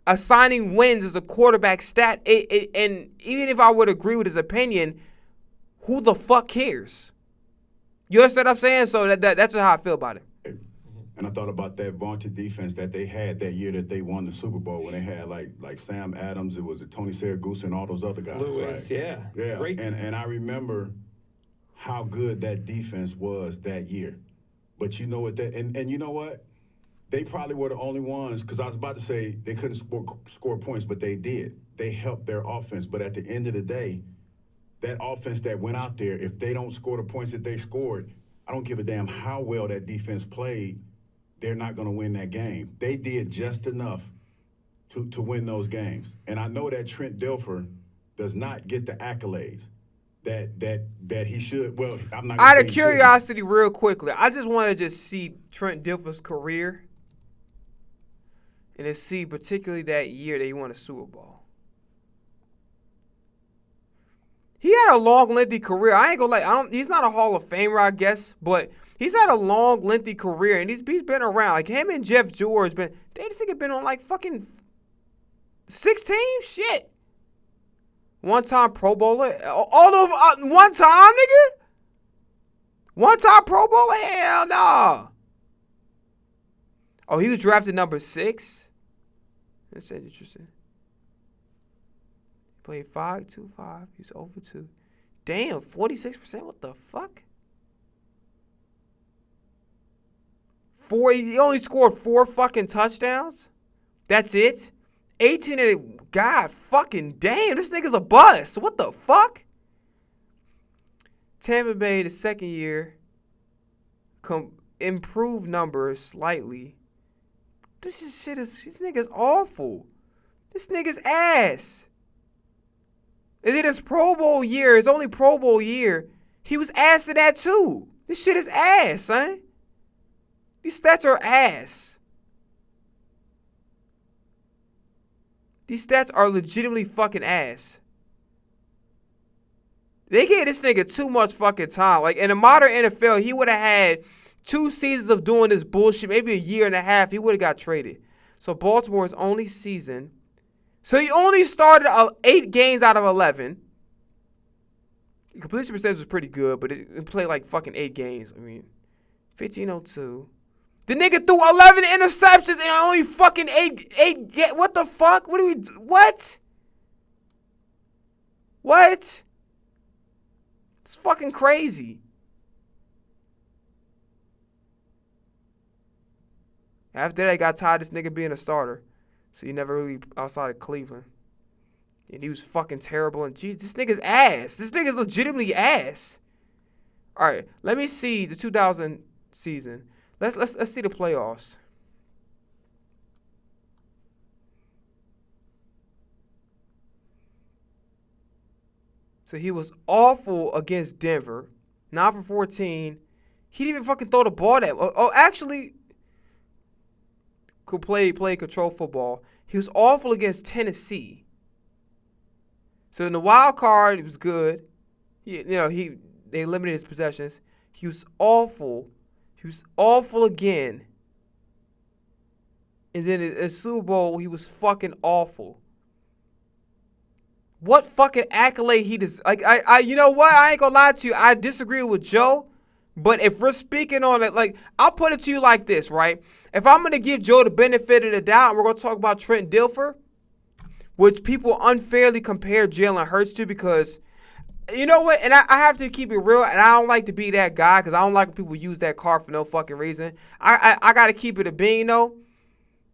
assigning wins as a quarterback stat, and even if I would agree with his opinion, who the fuck cares? You understand what I'm saying? So that's how I feel about it. And I thought about that vaunted defense that they had that year that they won the Super Bowl when they had like Sam Adams, it was Tony Siragusa and all those other guys. Lewis, right? Yeah. Great. And I remember how good that defense was that year. But you know what and you know what? They probably were the only ones, because I was about to say they couldn't score points, but they did. They helped their offense. But at the end of the day, that offense that went out there, if they don't score the points that they scored, I don't give a damn how well that defense played, they're not going to win that game. They did just enough to win those games. And I know that Trent Dilfer does not get the accolades that he should. Well, I'm not gonna Out say of he curiosity, real quickly, I just want to just see Trent Dilfer's career. And then see, particularly that year they won a Super Bowl. He had a long, lengthy career. I ain't gonna lie. He's not a Hall of Famer, I guess, but he's had a long, lengthy career, and he's been around. Like him and Jeff George this nigga been on like fucking 6 teams. Shit. One-time Pro Bowler. All of one time, nigga. One-time Pro Bowler. Hell no. Oh, he was drafted number 6. That's interesting. Played 5-2-5. He's over 2. Damn, 46%. What the fuck? He only scored 4 fucking touchdowns. That's it. 18 and God fucking damn, this nigga's a bust. What the fuck? Tampa Bay the second year improved numbers slightly. This nigga's awful. This nigga's ass. And then his Pro Bowl year, his only Pro Bowl year, he was ass in that too. This shit is ass, son. These stats are ass. These stats are legitimately fucking ass. They gave this nigga too much fucking time. Like, in the modern NFL, he would have had 2 seasons of doing this bullshit, maybe a year and a half. He would have got traded. So Baltimore's only season. So he only started 8 games out of 11. The completion percentage was pretty good, but it played like fucking 8 games. I mean, 1502. The nigga threw 11 interceptions and only fucking 8. What the fuck? What do we do? What? What? It's fucking crazy. After that, I got tired of this nigga being a starter. So he never really outside of Cleveland. And he was fucking terrible. And geez, this nigga's ass. This nigga's legitimately ass. All right, let me see the 2000 season. Let's see the playoffs. So he was awful against Denver. 9 for 14. He didn't even fucking throw the ball that. Actually, could play control football. He was awful against Tennessee. So in the wild card, it was good. They limited his possessions. He was awful. He was awful again. And then in Super Bowl, he was fucking awful. What fucking accolade he does? Like you know what? I ain't gonna lie to you. I disagree with Joe. But if we're speaking on it, like, I'll put it to you like this, right? If I'm going to give Joe the benefit of the doubt, and we're going to talk about Trent Dilfer, which people unfairly compare Jalen Hurts to because, you know what? And I have to keep it real, and I don't like to be that guy because I don't like when people use that card for no fucking reason. I got to keep it a bean, though.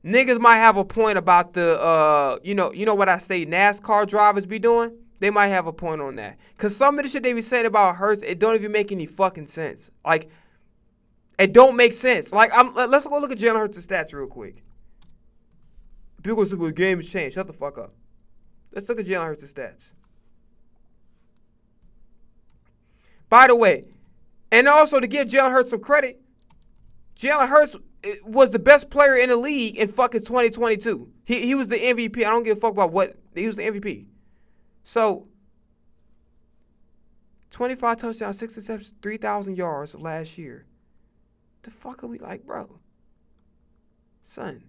Niggas might have a point about the, you know what I say NASCAR drivers be doing? They might have a point on that. Because some of the shit they be saying about Hurts, it don't even make any fucking sense. Like, it don't make sense. Like, let's go look at Jalen Hurts' stats real quick. People say, well, the game has changed. Shut the fuck up. Let's look at Jalen Hurts' stats. By the way, and also to give Jalen Hurts some credit, Jalen Hurts was the best player in the league in fucking 2022. He was the MVP. I don't give a fuck about what. He was the MVP. So, 25 touchdowns, 6 interceptions, 3,000 yards last year. The fuck are we like, bro? Son.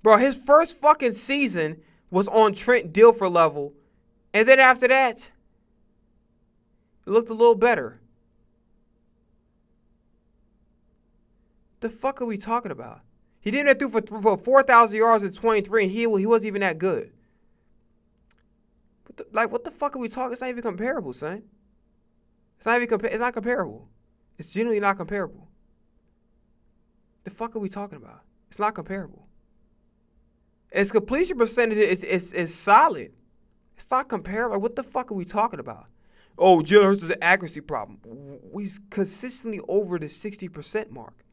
Bro, his first fucking season was on Trent Dilfer level. And then after that, it looked a little better. The fuck are we talking about? He didn't do for 4,000 yards in 23, and he wasn't even that good. What the fuck are we talking? It's not even comparable, son. It's not comparable. It's genuinely not comparable. The fuck are we talking about? It's not comparable. And his completion percentage is solid. It's not comparable. What the fuck are we talking about? Oh, Jalen Hurts is an accuracy problem. He's consistently over the 60% mark.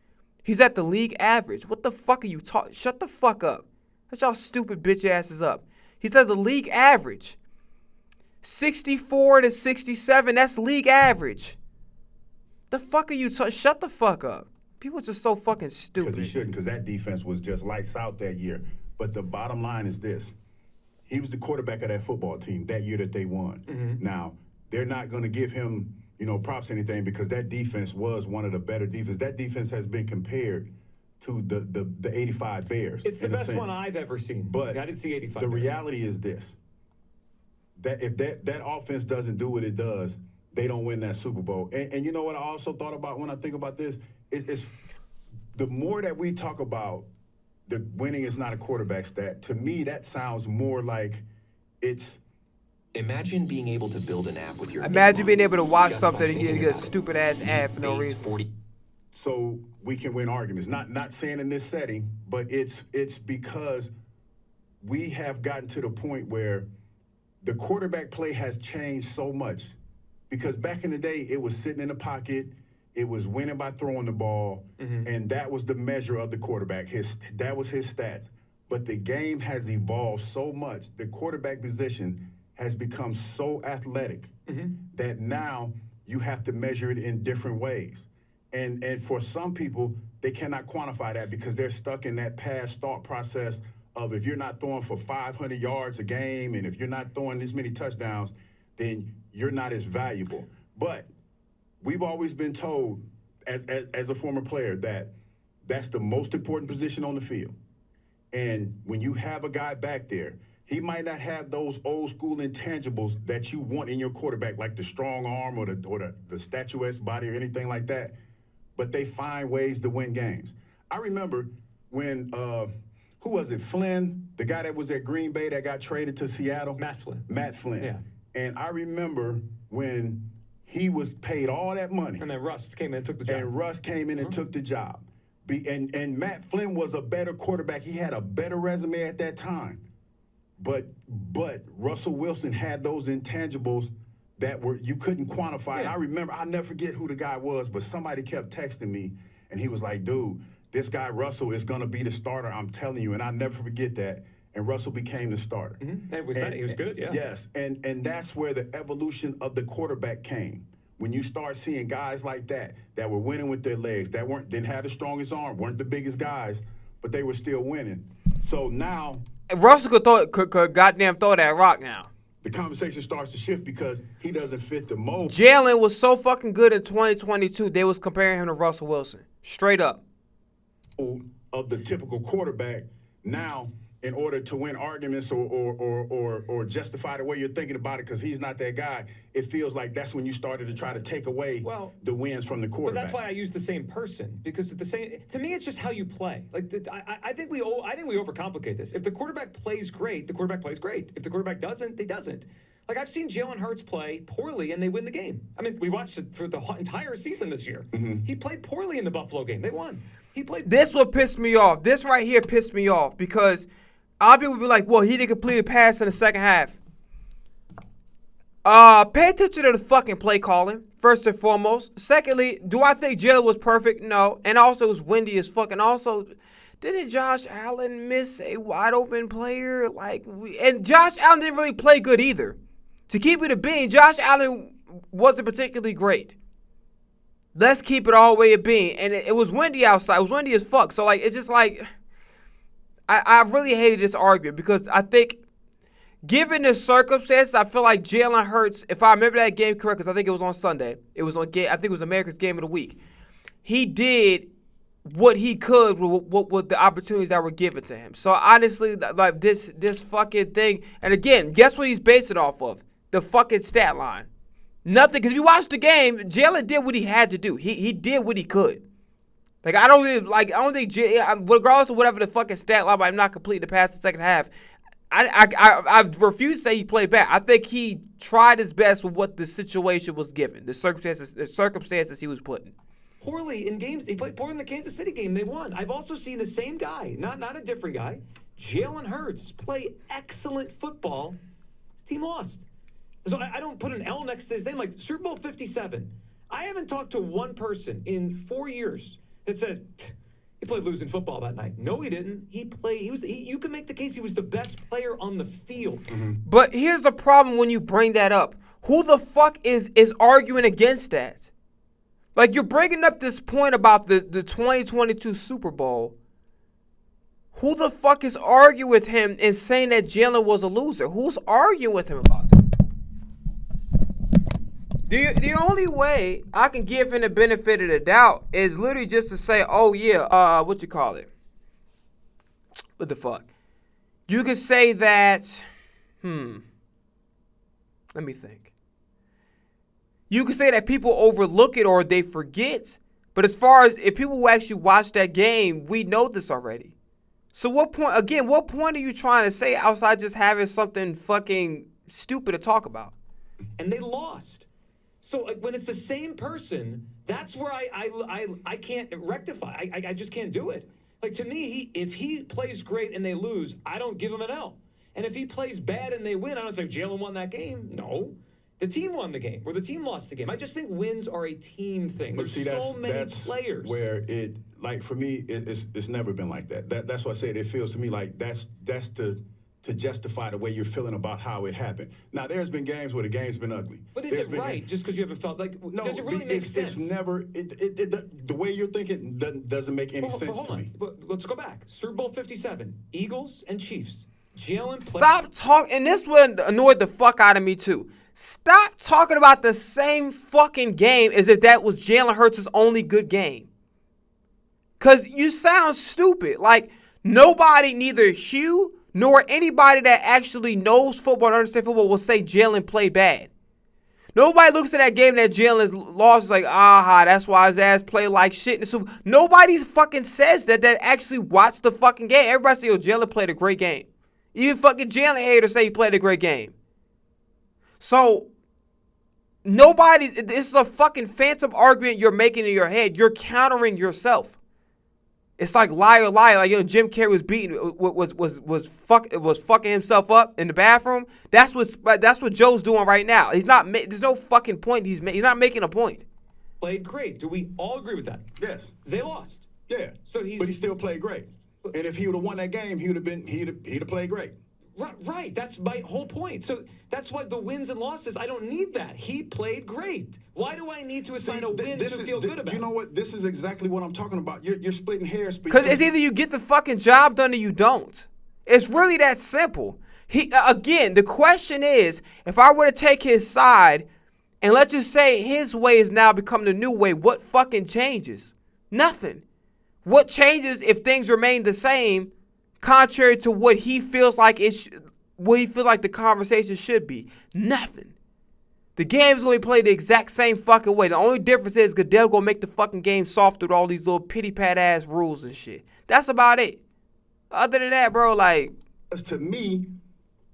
He's at the league average. What the fuck are you talking? Shut the fuck up. Shut y'all stupid bitch asses up. He's at the league average. 64 to 67. That's league average. The fuck are you shut the fuck up. People are just so fucking stupid. Because he shouldn't, because that defense was just lights out that year. But the bottom line is this. He was the quarterback of that football team that year that they won. Now, they're not going to give him, props or anything because that defense was one of the better defenses. That defense has been compared to the 85 Bears. It's the best one I've ever seen. But I didn't see 85 the Bears. reality is this. That if that offense doesn't do what it does, they don't win that Super Bowl. And you know what I also thought about when I think about this? It's the more that we talk about the winning is not a quarterback stat, to me that sounds more like it's. Imagine being able to build an app with your Imagine being name able to on it watch just by something and thinking get a about it. stupid ass ad for no Base reason. 40 So we can win arguments. Not saying in this setting, but it's because we have gotten to the point where the quarterback play has changed so much. Because back in the day, it was sitting in the pocket, it was winning by throwing the ball, and that was the measure of the quarterback. That was his stats. But the game has evolved so much. The quarterback position has become so athletic that now you have to measure it in different ways. And for some people, they cannot quantify that because they're stuck in that past thought process of if you're not throwing for 500 yards a game and if you're not throwing this many touchdowns, then you're not as valuable. But we've always been told as a former player that that's the most important position on the field. And when you have a guy back there, he might not have those old school intangibles that you want in your quarterback, like the strong arm or the statuesque body or anything like that, but they find ways to win games. I remember when, who was it, Flynn, the guy that was at Green Bay that got traded to Seattle? Matt Flynn. Matt Flynn. Yeah. And I remember when he was paid all that money. And then Russ came in and took the job. And Russ came in and took the job. And Matt Flynn was a better quarterback. He had a better resume at that time. But Russell Wilson had those intangibles that you couldn't quantify. And I remember, I'll never forget who the guy was, but somebody kept texting me, and he was like, dude, this guy Russell is going to be the starter, I'm telling you. And I'll never forget that. And Russell became the starter. And he was good, yeah. Yes, and that's where the evolution of the quarterback came. When you start seeing guys like that were winning with their legs, that didn't have the strongest arm, weren't the biggest guys, but they were still winning. So now Russell could goddamn throw that rock now. the conversation starts to shift because he doesn't fit the mold. Jalen was so fucking good in 2022, they was comparing him to Russell Wilson. Straight up. Of the typical quarterback. Now, in order to win arguments or justify the way you're thinking about it because he's not that guy, it feels like that's when you started to try to take away the wins from the But quarterback. that's why I use the same person, because to me it's just how you play. Like I think we overcomplicate this. If the quarterback plays great, the quarterback plays great. If the quarterback doesn't, they doesn't. Like I've seen Jalen Hurts play poorly and they win the game. I mean, we watched it for the entire season this year. He played poorly in the Buffalo game. They won. He played. This what pissed me off. This right here pissed me off because I'll be like, well, he didn't complete a pass in the second half. Pay attention to the fucking play calling, first and foremost. Secondly, do I think Jalen was perfect? No. And also, it was windy as fuck. And also, didn't Josh Allen miss a wide open player? And Josh Allen didn't really play good either. To keep it a bean, Josh Allen wasn't particularly great. Let's keep it all the way a bean. And it was windy outside. It was windy as fuck. So, it's just I really hated this argument because I think, given the circumstances, I feel like Jalen Hurts, if I remember that game correct, because I think it was on Sunday. I think it was America's Game of the Week. He did what he could with the opportunities that were given to him. So, honestly, this fucking thing, and again, guess what he's based it off of? The fucking stat line. Nothing, because if you watch the game, Jalen did what he had to do. He did what he could. I don't think, regardless of whatever the fucking stat line, I'm not completing the pass the second half. I refuse to say he played bad. I think he tried his best with what the situation was given, the circumstances he was put in. Poorly in games. He played poorly in the Kansas City game. They won. I've also seen the same guy, not a different guy, Jalen Hurts, play excellent football. His team lost. So I don't put an L next to his name. Like Super Bowl 57. I haven't talked to one person in 4 years that says, played losing football that night. No, he didn't. He played. You can make the case he was the best player on the field. But here's the problem when you bring that up. Who the fuck is arguing against that? Like, you're bringing up this point about the 2022 Super Bowl. Who the fuck is arguing with him and saying that Jalen was a loser? Who's arguing with him about that? The only way I can give him the benefit of the doubt is literally just to say, oh yeah, what you call it? What the fuck? You could say that, let me think. You could say that people overlook it or they forget. But as far as if people who actually watch that game, we know this already. So what point are you trying to say outside just having something fucking stupid to talk about? And they lost. So like, when it's the same person, that's where I can't rectify. I just can't do it. Like, to me, if he plays great and they lose, I don't give him an L. And if he plays bad and they win, I don't say Jalen won that game. No. The team won the game, or the team lost the game. I just think wins are a team thing. But There's see, so many that's players. where it, like, for me, it's never been like that. That's why I said it feels to me like that's to justify the way you're feeling about how it happened. Now, there's been games where the game's been ugly. But is it right just because you haven't felt like? No, does it really make sense? It's never. The way you're thinking doesn't make any sense hold to on. me. But let's go back. Super Bowl 57, Eagles and Chiefs. Jalen. Stop talking, and this one annoyed the fuck out of me too. Stop talking about the same fucking game as if that was Jalen Hurts' only good game. Cause you sound stupid. Like, nobody, neither Hugh nor anybody that actually knows football and understands football will say Jalen played bad. Nobody looks at that game that Jalen lost is like, that's why his ass played like shit. And so nobody fucking says that actually watched the fucking game. Everybody says, yo, Jalen played a great game. Even fucking Jalen haters say he played a great game. So, this is a fucking phantom argument you're making in your head. You're countering yourself. It's like liar, liar. Like, Jim Carrey was beating, was fucking himself up in the bathroom. That's what Joe's doing right now. There's no fucking point. He's not making a point. Played great. Do we all agree with that? Yes. They lost. Yeah. But he still played great. And if he would have won that game, he'd have played great. Right. That's my whole point. So that's why the wins and losses, I don't need that. He played great. Why do I need to assign a win to feel good about it? You know what? This is exactly what I'm talking about. You're splitting hairs. Because it's either you get the fucking job done or you don't. It's really that simple. Again, the question is, if I were to take his side, and let's just say his way is now become the new way, what fucking changes? Nothing. What changes if things remain the same, contrary to what he feels like the conversation should be? Nothing. The game's gonna be played the exact same fucking way. The only difference is Goodell gonna make the fucking game soft with all these little pity pat ass rules and shit. That's about it. Other than that, bro, like, to me,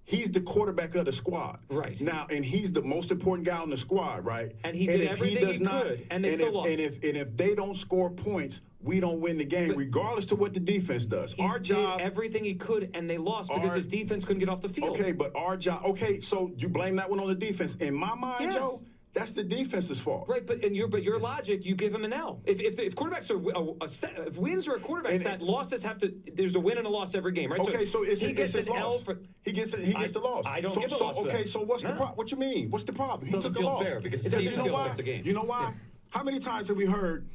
he's the quarterback of the squad. Right. Now, and he's the most important guy on the squad, right? And he did everything he could, and they still lost. And if they don't score points, we don't win the game, regardless to what the defense does. He did everything he could, and they lost because his defense couldn't get off the field. Okay, but our job. Okay, so you blame that one on the defense. In my mind, Yes. Joe, that's the defense's fault. Right, but your logic, you give him an L. If quarterbacks are if wins are quarterbacks, that losses have to. There's a win and a loss every game, right? Okay, so it's he gets his an L loss. for. He gets the loss. I don't give a loss for okay, that. so what's the problem? What you mean? What's the problem? He Doesn't took a feel loss. fair because It Steve doesn't- you know Field why? lost the game. You know why? Yeah. How many times have we heard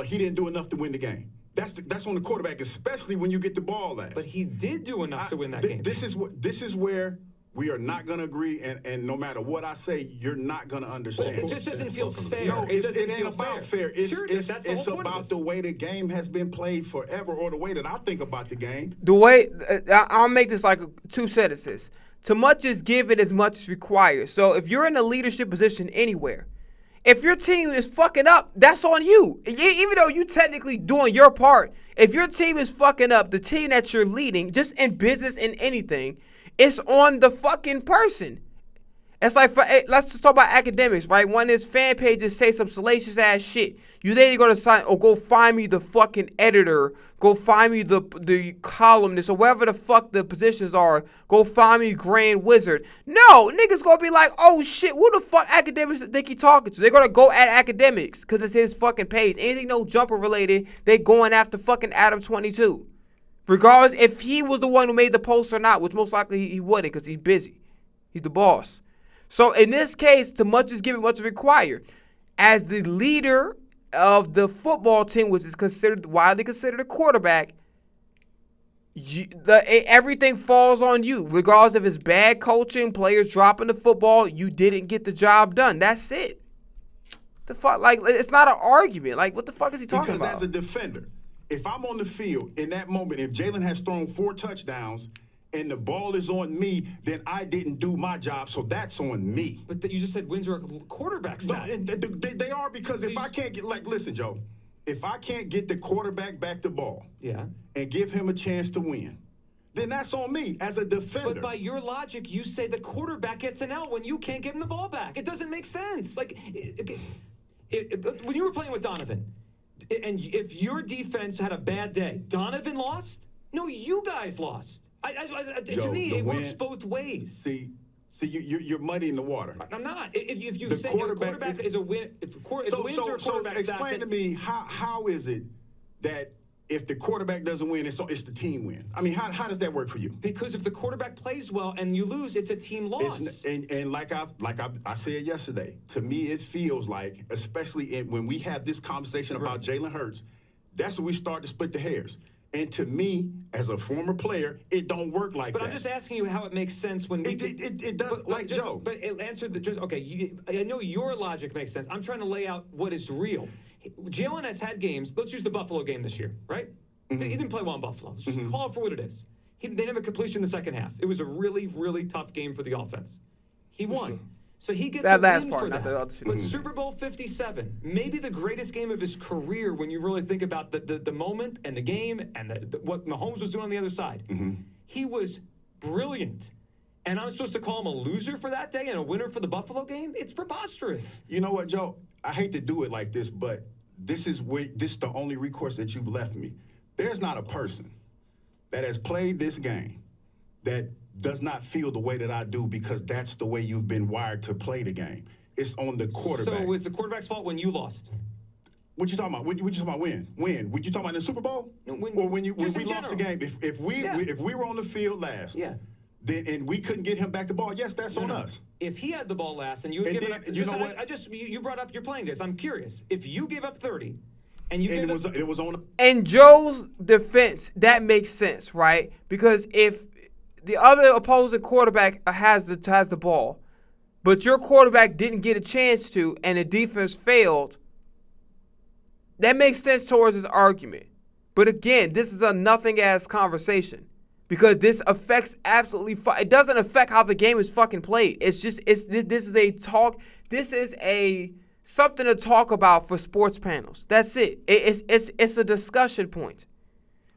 he didn't do enough to win the game? That's on the quarterback, especially when you get the ball last. But he did do enough to win that game. This is where we are not going to agree, and no matter what I say, you're not going to understand. It just doesn't feel fair. No, it it ain't about fair. It's that's the whole point of about this. the way the game has been played forever, or the way that I think about the game. the way I'll make this like two sentences. Too much is given, as much is required. So if you're in a leadership position anywhere, if your team is fucking up, that's on you. Even though you technically doing your part, if your team is fucking up, the team that you're leading, just in business, in anything, it's on the fucking person. It's like, let's just talk about academics, right? When his fan pages say some salacious ass shit, you then going to sign or go find me the fucking editor, go find me the columnist or whatever the fuck the positions are, go find me Grand Wizard. No, niggas gonna be like, oh shit, who the fuck academics think he talking to? They're gonna go at academics because it's his fucking page. Anything no jumper related, they going after fucking Adam 22. Regardless if he was the one who made the post or not, which most likely he wouldn't because he's busy. He's the boss. So in this case, to much is given, much is required. As the leader of the football team, which is widely considered a quarterback, everything falls on you. Regardless of his bad coaching, players dropping the football, you didn't get the job done. That's it. The fuck, like, it's not an argument. Like, what the fuck is he talking about? Because as a defender, if I'm on the field in that moment, if Jalen has thrown 4 touchdowns and the ball is on me, then I didn't do my job, so that's on me. But you just said wins are a quarterback stat. No, they are because if I can't get, like, listen, Joe, if I can't get the quarterback back the ball and give him a chance to win, then that's on me as a defender. But by your logic, you say the quarterback gets an L when you can't give him the ball back. It doesn't make sense. Like, when you were playing with Donovan, and if your defense had a bad day, Donovan lost? No, you guys lost. Joe, to me, it works both ways. See, you're muddying the water. I'm not. If you say a quarterback is a win, if wins are a quarterback, explain to me how is it that if the quarterback doesn't win, it's the team win? I mean, how does that work for you? Because if the quarterback plays well and you lose, it's a team loss. And like I said yesterday, to me it feels like, especially when we have this conversation about Jalen Hurts, that's when we start to split the hairs. And to me, as a former player, it don't work like that. But I'm just asking you how it makes sense when we... It does, Joe. But it answered okay, I know your logic makes sense. I'm trying to lay out what is real. Jalen has had games. Let's use the Buffalo game this year, right? Mm-hmm. He didn't play well in Buffalo. Let's just call it for what it is. They didn't have a completion in the second half. It was a really, really tough game for the offense. He won. Sure. So he gets that last part, not the other shit. But Super Bowl 57, maybe the greatest game of his career when you really think about the moment and the game and what Mahomes was doing on the other side. Mm-hmm. He was brilliant. And I'm supposed to call him a loser for that day and a winner for the Buffalo game? It's preposterous. You know what, Joe? I hate to do it like this, but this is the only recourse that you've left me. There's not a person that has played this game that does not feel the way that I do because that's the way you've been wired to play the game. It's on the quarterback. So it's the quarterback's fault when you lost? What you talking about? What you talking about when? When? What you talking about in the Super Bowl? Or when we lost the game? If we were on the field last, then and we couldn't get him back the ball, yes, that's on us. If he had the ball last and you had given up, you know what? You brought up your playing days. I'm curious. If you gave up 30 and you it was on. In Joe's defense, that makes sense, right? Because if the other opposing quarterback has the ball, but your quarterback didn't get a chance to, and the defense failed, that makes sense towards his argument. But again, this is a nothing-ass conversation because this affects absolutely. It doesn't affect how the game is fucking played. It's just this is a talk. This is something to talk about for sports panels. That's it. It's a discussion point.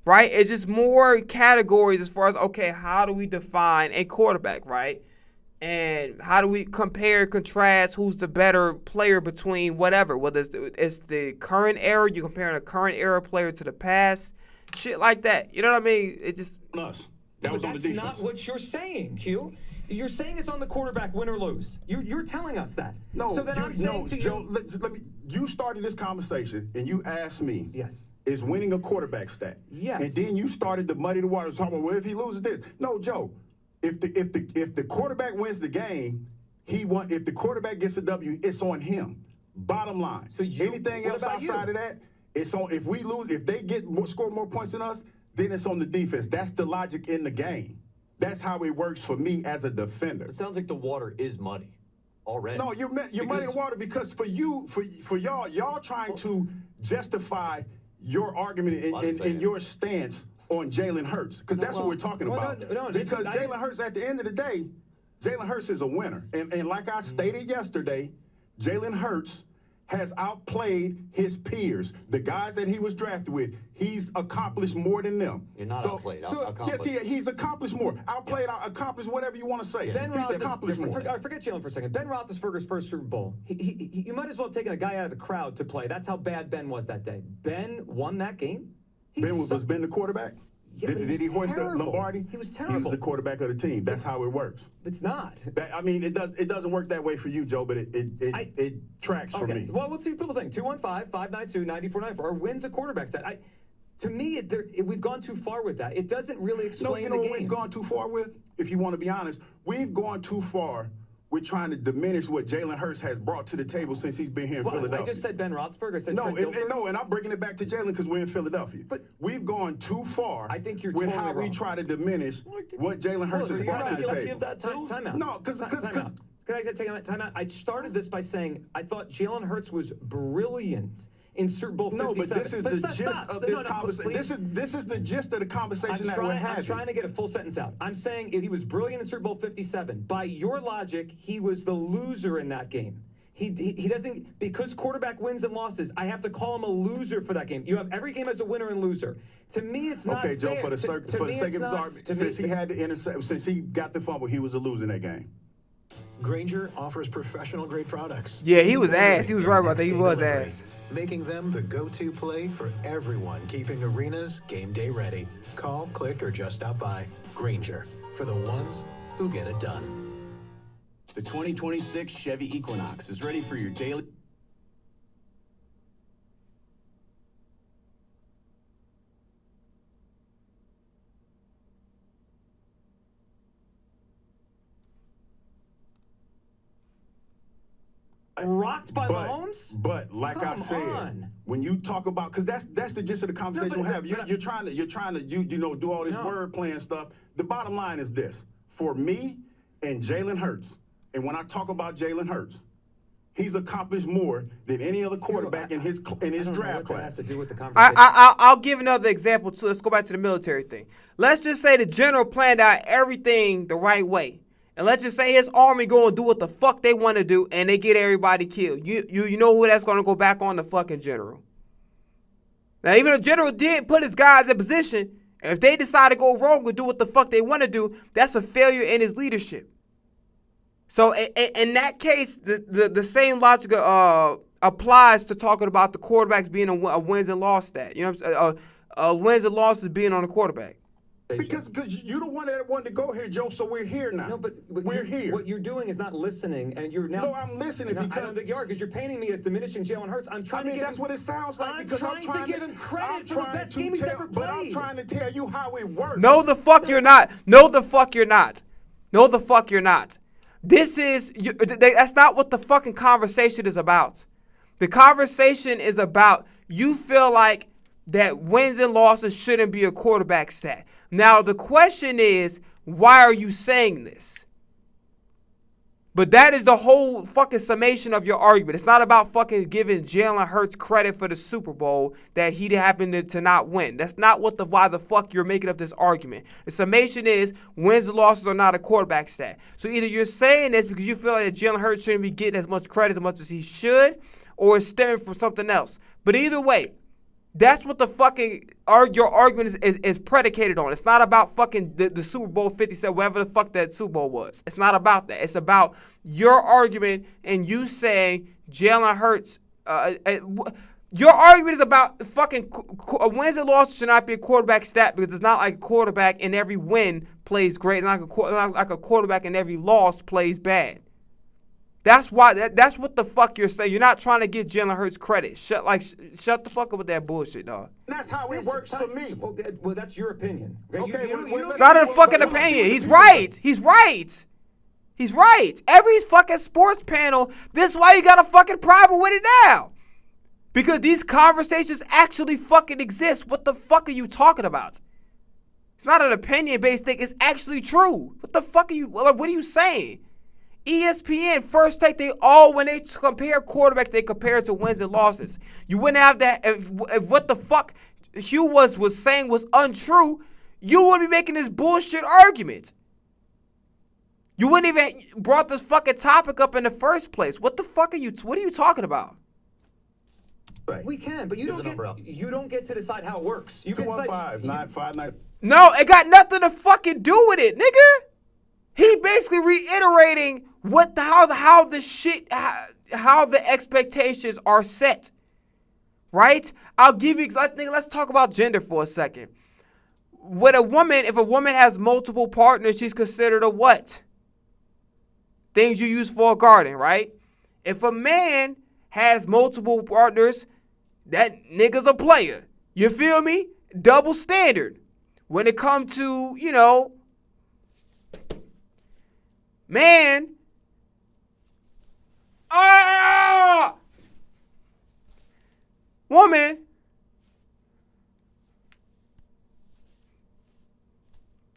Right? It's just more categories as far as, okay, how do we define a quarterback, right? And how do we compare, contrast who's the better player between whatever, whether it's the current era, you're comparing a current era player to the past, shit like that. You know what I mean? It just... Us. That was on the defense. That's not what you're saying, Hugh. You're saying it's on the quarterback, win or lose. You're telling us that. No, so then I'm saying to Joe, you... you started this conversation and you asked me... Yes. Is winning a quarterback stat. Yes. And then you started to muddy the waters talking about, well, if he loses this. No, Joe, if the quarterback wins the game, he won. If the quarterback gets a W, it's on him. Bottom line. So anything else outside of that, it's on. If we lose, if they score more points than us, then it's on the defense. That's the logic in the game. That's how it works for me as a defender. It sounds like the water is muddy already. No, you're muddying the water because for y'all trying to justify your argument and your stance on Jalen Hurts, because that's what we're talking about. Because Jalen Hurts, at the end of the day, Jalen Hurts is a winner. And like I stated yesterday, Jalen Hurts has outplayed his peers. The guys that he was drafted with, he's accomplished more than them. You're not outplayed. Accomplished. Yes, he's accomplished more. Outplayed, accomplished, whatever you want to say. He's accomplished more. Forget Jalen for a second. Ben Roethlisberger's first Super Bowl. You might as well have taken a guy out of the crowd to play. That's how bad Ben was that day. Ben won that game. Was Ben the quarterback? Yeah, did he hoist the Lombardi? He was terrible. He was the quarterback of the team. That's how it works. It's not. It doesn't work that way for you, Joe, but it tracks for me. Well, let's see what people think. 215-592-9494. Or wins the quarterback set. To me, we've gone too far with that. It doesn't really explain the game. What we've gone too far with? If you want to be honest, we've gone too far with trying to diminish what Jalen Hurts has brought to the table since he's been here in Philadelphia. I just said Ben Roethlisberger. I said and I'm bringing it back to Jalen because we're in Philadelphia. But we've gone too far. I think you're with totally how wrong. we try to diminish what Jalen Hurts has brought to the table. Time out. No, because Can I take a time out? I started this by saying I thought Jalen Hurts was brilliant in Super Bowl 57. No, but this is the gist of this conversation. This is the gist of the conversation that we're having. I'm trying to get a full sentence out. I'm saying he was brilliant in Super Bowl 57. By your logic, he was the loser in that game. He doesn't, because quarterback wins and losses, I have to call him a loser for that game. You have every game as a winner and loser. To me, it's not fair. Okay, Joe, for the sake of this argument, since he had the intercept, since he got the fumble, he was a loser in that game. Grainger offers professional-grade products. Yeah, he was ass. He was right about that. He was ass. Making them the go-to play for everyone keeping arenas game day ready. Call, click, or just stop by. Grainger, for the ones who get it done. The 2026 Chevy Equinox is ready for your daily... Rocked by Mahomes? But like I said, when you talk about, because that's the gist of the conversation we have. You're trying to do all this word playing stuff. The bottom line is this: for me and Jalen Hurts, and when I talk about Jalen Hurts, he's accomplished more than any other quarterback in his draft class. Has to do with the conversation. I'll give another example too. Let's go back to the military thing. Let's just say the general planned out everything the right way. And let's just say his army go and do what the fuck they want to do, and they get everybody killed. You know who that's going to go back on? The fucking general. Now, even the general did put his guys in position, and if they decide to go wrong and do what the fuck they want to do, that's a failure in his leadership. So in that case, the same logic applies to talking about the quarterbacks being a wins and loss stat. You know what I'm saying? Wins and losses being on the quarterback. Because you don't want everyone to go here, Joe, so we're here now. No, but we're here. What you're doing is not listening, and you're now... No, I'm listening because... I don't think you are, because you're painting me as diminishing Jalen Hurts. That's what it sounds like. I'm trying to give him credit for the best game he's ever played. But I'm trying to tell you how it works. No, the fuck you're not. No, the fuck you're not. No, the fuck you're not. That's not what the fucking conversation is about. The conversation is about you feel like that wins and losses shouldn't be a quarterback stat. Now, the question is, why are you saying this? But that is the whole fucking summation of your argument. It's not about fucking giving Jalen Hurts credit for the Super Bowl that he happened to not win. That's not why the fuck you're making up this argument. The summation is wins and losses are not a quarterback stat. So either you're saying this because you feel like that Jalen Hurts shouldn't be getting as much credit as much as he should, or it's stemming from something else. But either way, that's what the fucking your argument is predicated on. It's not about fucking the Super Bowl 57, whatever the fuck that Super Bowl was. It's not about that. It's about your argument and you saying Jalen Hurts. Your argument is about fucking wins and losses should not be a quarterback stat because it's not like a quarterback in every win plays great. It's not like a quarterback in every loss plays bad. That's why. That's what the fuck you're saying. You're not trying to give Jalen Hurts credit. Shut the fuck up with that bullshit, dog. That's how it works for me. Well, that's your opinion. Okay, it's not a fucking opinion. He's right. He's right. He's right. Every fucking sports panel. This is why you got a fucking problem with it now. Because these conversations actually fucking exist. What the fuck are you talking about? It's not an opinion-based thing. It's actually true. What the fuck are you? What are you saying? ESPN, First Take, when they compare quarterbacks, they compare it to wins and losses. You wouldn't have that if what the fuck Hugh was saying was untrue. You wouldn't be making this bullshit argument. You wouldn't even brought this fucking topic up in the first place. What the fuck what are you talking about? Right. We can, but you Here's don't the number up. you don't get to decide how it works. You can decide. 215-959. No, it got nothing to fucking do with it, nigga. He basically reiterating how the expectations are set. Right? I'll give you, let's talk about gender for a second. If a woman has multiple partners, she's considered a what? Things you use for a garden, right? If a man has multiple partners, that nigga's a player. You feel me? Double standard. When it comes to, man, woman,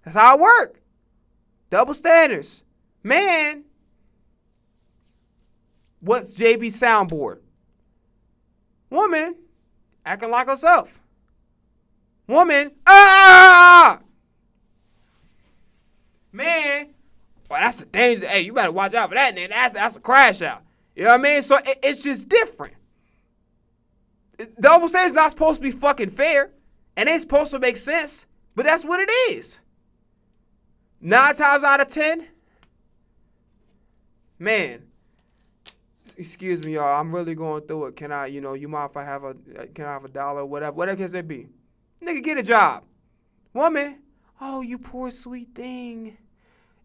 that's how it work. Double standards. Man, what's JB's soundboard? Woman, acting like herself. Woman, man, well, that's a danger. Hey, you better watch out for that, nigga. That's a crash out. You know what I mean? So it's just different. Double standard's not supposed to be fucking fair, and ain't supposed to make sense, but that's what it is. 9 times out of 10, man. Excuse me, y'all. I'm really going through it. Can I, you mind if I have a dollar or whatever it can be? Nigga, get a job. Woman, oh, you poor sweet thing.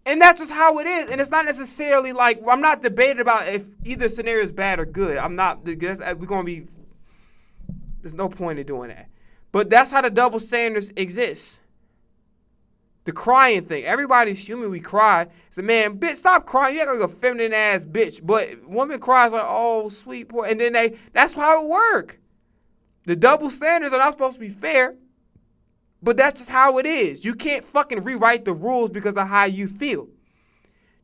And that's just how it is. And it's not necessarily like, I'm not debating about if either scenario is bad or good. There's no point in doing that. But that's how the double standards exist. The crying thing. Everybody's human. We cry. It's a man, bitch, stop crying. You act like a feminine ass bitch. But woman cries like, oh, sweet boy. And then that's how it work. The double standards are not supposed to be fair. But that's just how it is. You can't fucking rewrite the rules because of how you feel.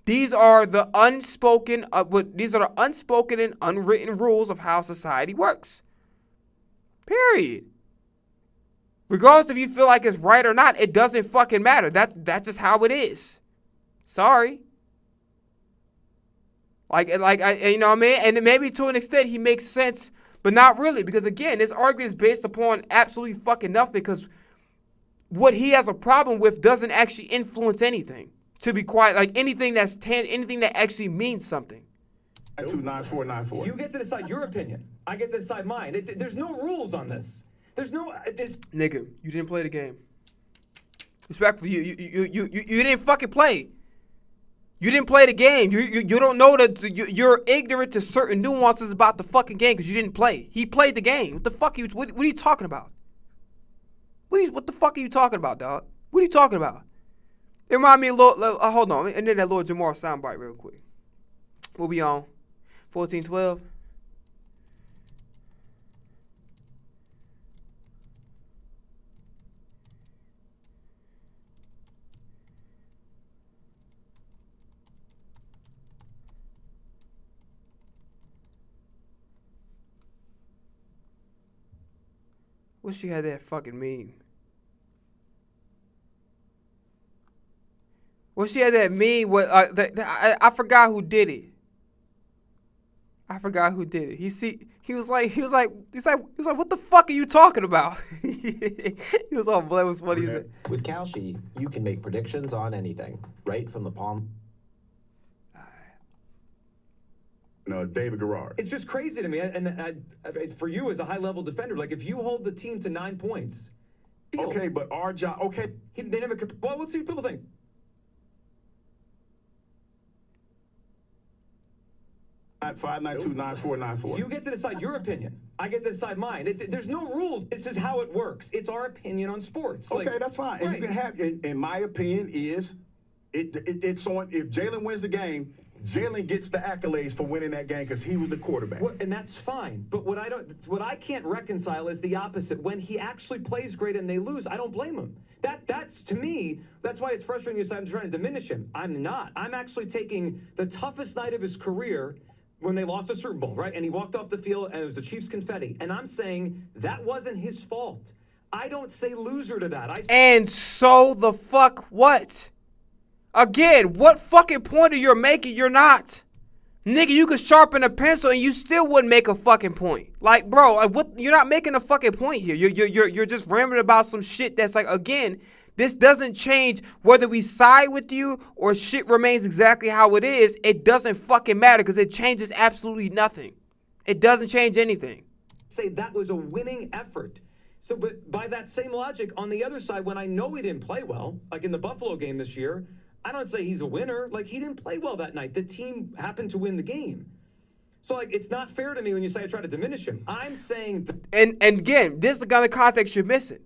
These are the unspoken and unwritten rules of how society works. Period. Regardless if you feel like it's right or not, it doesn't fucking matter. That's just how it is. Sorry. You know what I mean? And maybe to an extent he makes sense, but not really. Because again, this argument is based upon absolutely fucking nothing because what he has a problem with doesn't actually influence anything. To be quiet, like anything anything that actually means something. 29494. You get to decide your opinion. I get to decide mine. There's no rules on this. There's no. Nigga, you didn't play the game. Respectfully, you didn't fucking play. You didn't play the game. You don't know that you're ignorant to certain nuances about the fucking game because you didn't play. He played the game. What the fuck? What are you talking about? What the fuck are you talking about, dog? What are you talking about? It remind me a little. Hold on, and then that Lord Jamar soundbite real quick. We'll be on 14-12. Wish she had that fucking meme. Wish she had that meme. I forgot who did it. He was like, what the fuck are you talking about? He was all blood. Was funny. With Kalshi, you can make predictions on anything, right from the palm. No, David Garrard. It's just crazy to me. And for you as a high-level defender, like if you hold the team to 9 points. Okay, but our job. Okay. They never. Well, let's see what people think. At 592-9494. You get to decide your opinion. I get to decide mine. There's no rules. This is how it works. It's our opinion on sports. Okay, that's fine. And you can have. In my opinion, it's on. If Jalen wins the game, Jalen gets the accolades for winning that game because he was the quarterback. And that's fine. But what I can't reconcile is the opposite. When he actually plays great and they lose, I don't blame him. That's to me. That's why it's frustrating. I'm trying to diminish him. I'm not. I'm actually taking the toughest night of his career. When they lost the Super Bowl, right? And he walked off the field and it was the Chiefs confetti. And I'm saying that wasn't his fault. I don't say loser to that. And so the fuck what? Again, what fucking point are you making? You're not. Nigga, you could sharpen a pencil and you still wouldn't make a fucking point. Like, bro, like what? You're not making a fucking point here. You're just rambling about some shit that's like, again, this doesn't change whether we side with you or shit remains exactly how it is. It doesn't fucking matter because it changes absolutely nothing. It doesn't change anything. Say that was a winning effort. So, but by that same logic, on the other side, when I know he didn't play well, like in the Buffalo game this year, I don't say he's a winner. Like, he didn't play well that night. The team happened to win the game. So, like, it's not fair to me when you say I try to diminish him. I'm saying... And again, this is the kind of context you're missing.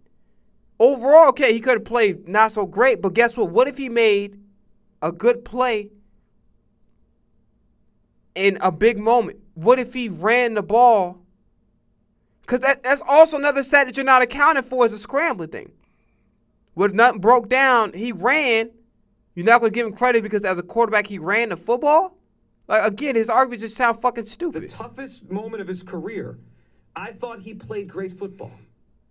Overall, okay, he could have played not so great, but guess what? What if he made a good play in a big moment? What if he ran the ball? Because that's also another stat that you're not accounting for is a scrambling thing. What if nothing broke down, he ran... You're not going to give him credit because as a quarterback, he ran the football? Like, again, his arguments just sound fucking stupid. The toughest moment of his career, I thought he played great football.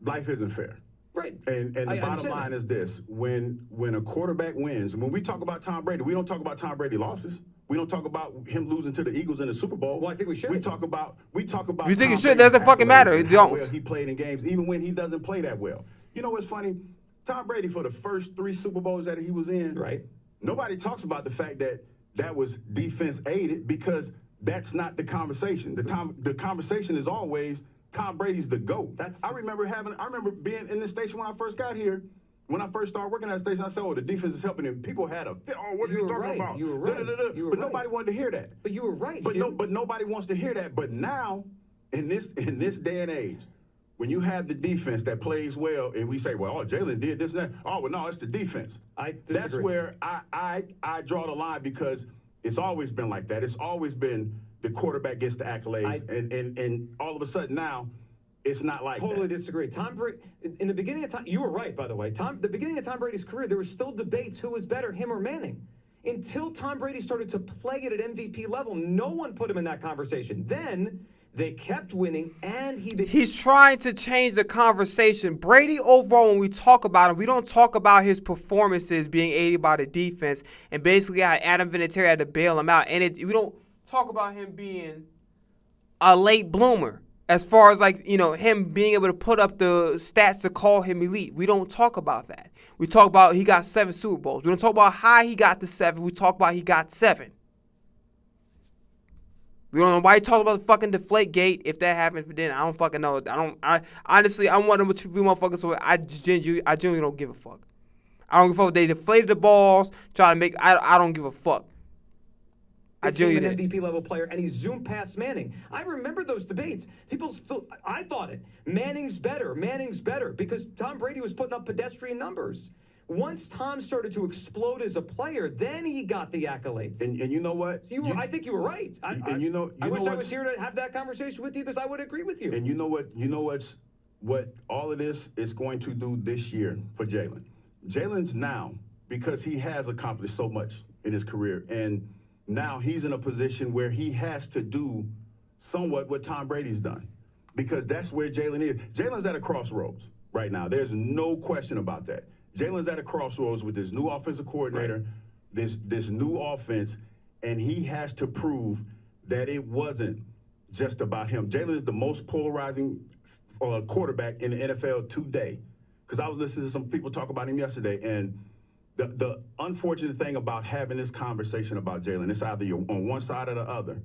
Life isn't fair. Right. And the bottom line is this. When a quarterback wins, when we talk about Tom Brady, we don't talk about Tom Brady losses. We don't talk about him losing to the Eagles in the Super Bowl. Well, I think we should. We talk about You think Tom it should? Brady's Doesn't fucking matter. It accolades and how don't. well he played in games, even when he doesn't play that well. You know what's funny? Tom Brady, for the first 3 Super Bowls that he was in, right? Nobody talks about the fact that that was defense aided because that's not the conversation. The conversation is always Tom Brady's the GOAT. I remember being in this station when I first got here. When I first started working at the station, I said, "Oh, the defense is helping him." People had what are you talking about? You were right. But nobody wanted to hear that. But you were right. But nobody wants to hear that. But now, in this day and age, when you have the defense that plays well, and we say, "Well, oh, Jalen did this and that," oh, well, no, it's the defense. I disagree. That's where I draw the line because it's always been like that. It's always been the quarterback gets the accolades, and all of a sudden now, it's not like totally that. Disagree. Tom Brady, in the beginning of time, you were right, by the way. The beginning of Tom Brady's career, there were still debates who was better, him or Manning. Until Tom Brady started to play it at MVP level, no one put him in that conversation. Then they kept winning, and he's trying to change the conversation. Brady, overall, when we talk about him, we don't talk about his performances being aided by the defense, and basically how Adam Vinatieri had to bail him out. And we don't talk about him being a late bloomer as far as, like, you know, him being able to put up the stats to call him elite. We don't talk about that. We talk about he got 7 Super Bowls. We don't talk about how he got the 7. We talk about he got 7. We don't know why he talks about the fucking deflate gate. If that happened for dinner, I don't fucking know. Honestly, I'm one of them 2 motherfuckers, so I genuinely don't give a fuck. I don't give a fuck if they deflated the balls, try to make. I don't give a fuck. I genuinely an MVP level player, and he zoomed past Manning. I remember those debates. People still, I thought it. Manning's better, because Tom Brady was putting up pedestrian numbers. Once Tom started to explode as a player, then he got the accolades. And you know what? I think you were right. I wish I was here to have that conversation with you because I would agree with you. And you know what? You know what all of this is going to do this year for Jalen. Jalen's now, because he has accomplished so much in his career, and now he's in a position where he has to do somewhat what Tom Brady's done, because that's where Jalen is. Jalen's at a crossroads right now. There's no question about that. Jalen's at a crossroads with this new offensive coordinator, this new offense, and he has to prove that it wasn't just about him. Jalen is the most polarizing quarterback in the NFL today, because I was listening to some people talk about him yesterday, and the unfortunate thing about having this conversation about Jalen, it's either you're on one side or the other,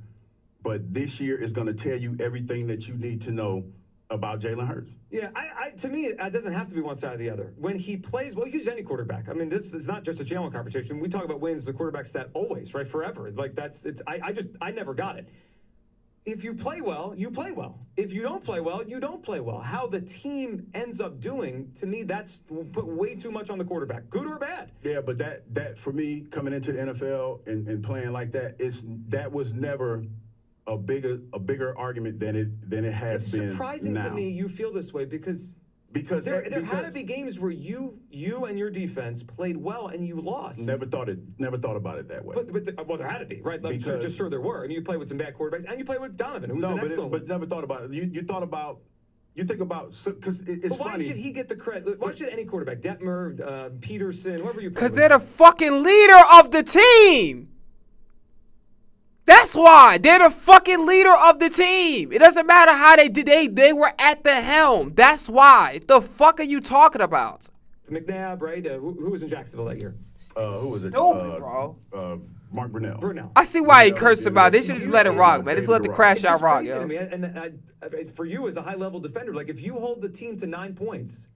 but this year is going to tell you everything that you need to know about Jalen Hurts. Yeah, to me, it doesn't have to be one side or the other. When he plays, well, use any quarterback. I mean, this is not just a Jalen conversation. We talk about wins, the quarterback stat always, right, forever. Like, I never got it. If you play well, you play well. If you don't play well, you don't play well. How the team ends up doing, to me, that's put way too much on the quarterback, good or bad. Yeah, but that for me, coming into the NFL and playing like that, that was never a bigger argument than it has been. It's surprising now. To me you feel this way because there had to be games where you and your defense played well and you lost. Never thought about it that way. Well, there had to be, right? Like, sure there were. I mean, you played with some bad quarterbacks, and you played with Donovan, who was an excellent. But never thought about it. You think about, because it's funny. Why should he get the credit? Why should any quarterback, Detmer, Peterson, whoever you play with? Because they're the fucking leader of the team. That's why they're the fucking leader of the team. It doesn't matter how they did. They were at the helm. That's why. The fuck are you talking about? McNabb, right? Who was in Jacksonville that year? Who was it? Stupid, bro. Mark Brunell. I see why he cursed about it. They should just let it rock, man. Just let the crash out rock, Crazy yo. to me. And for you as a high-level defender, like if you hold the team to 9 points,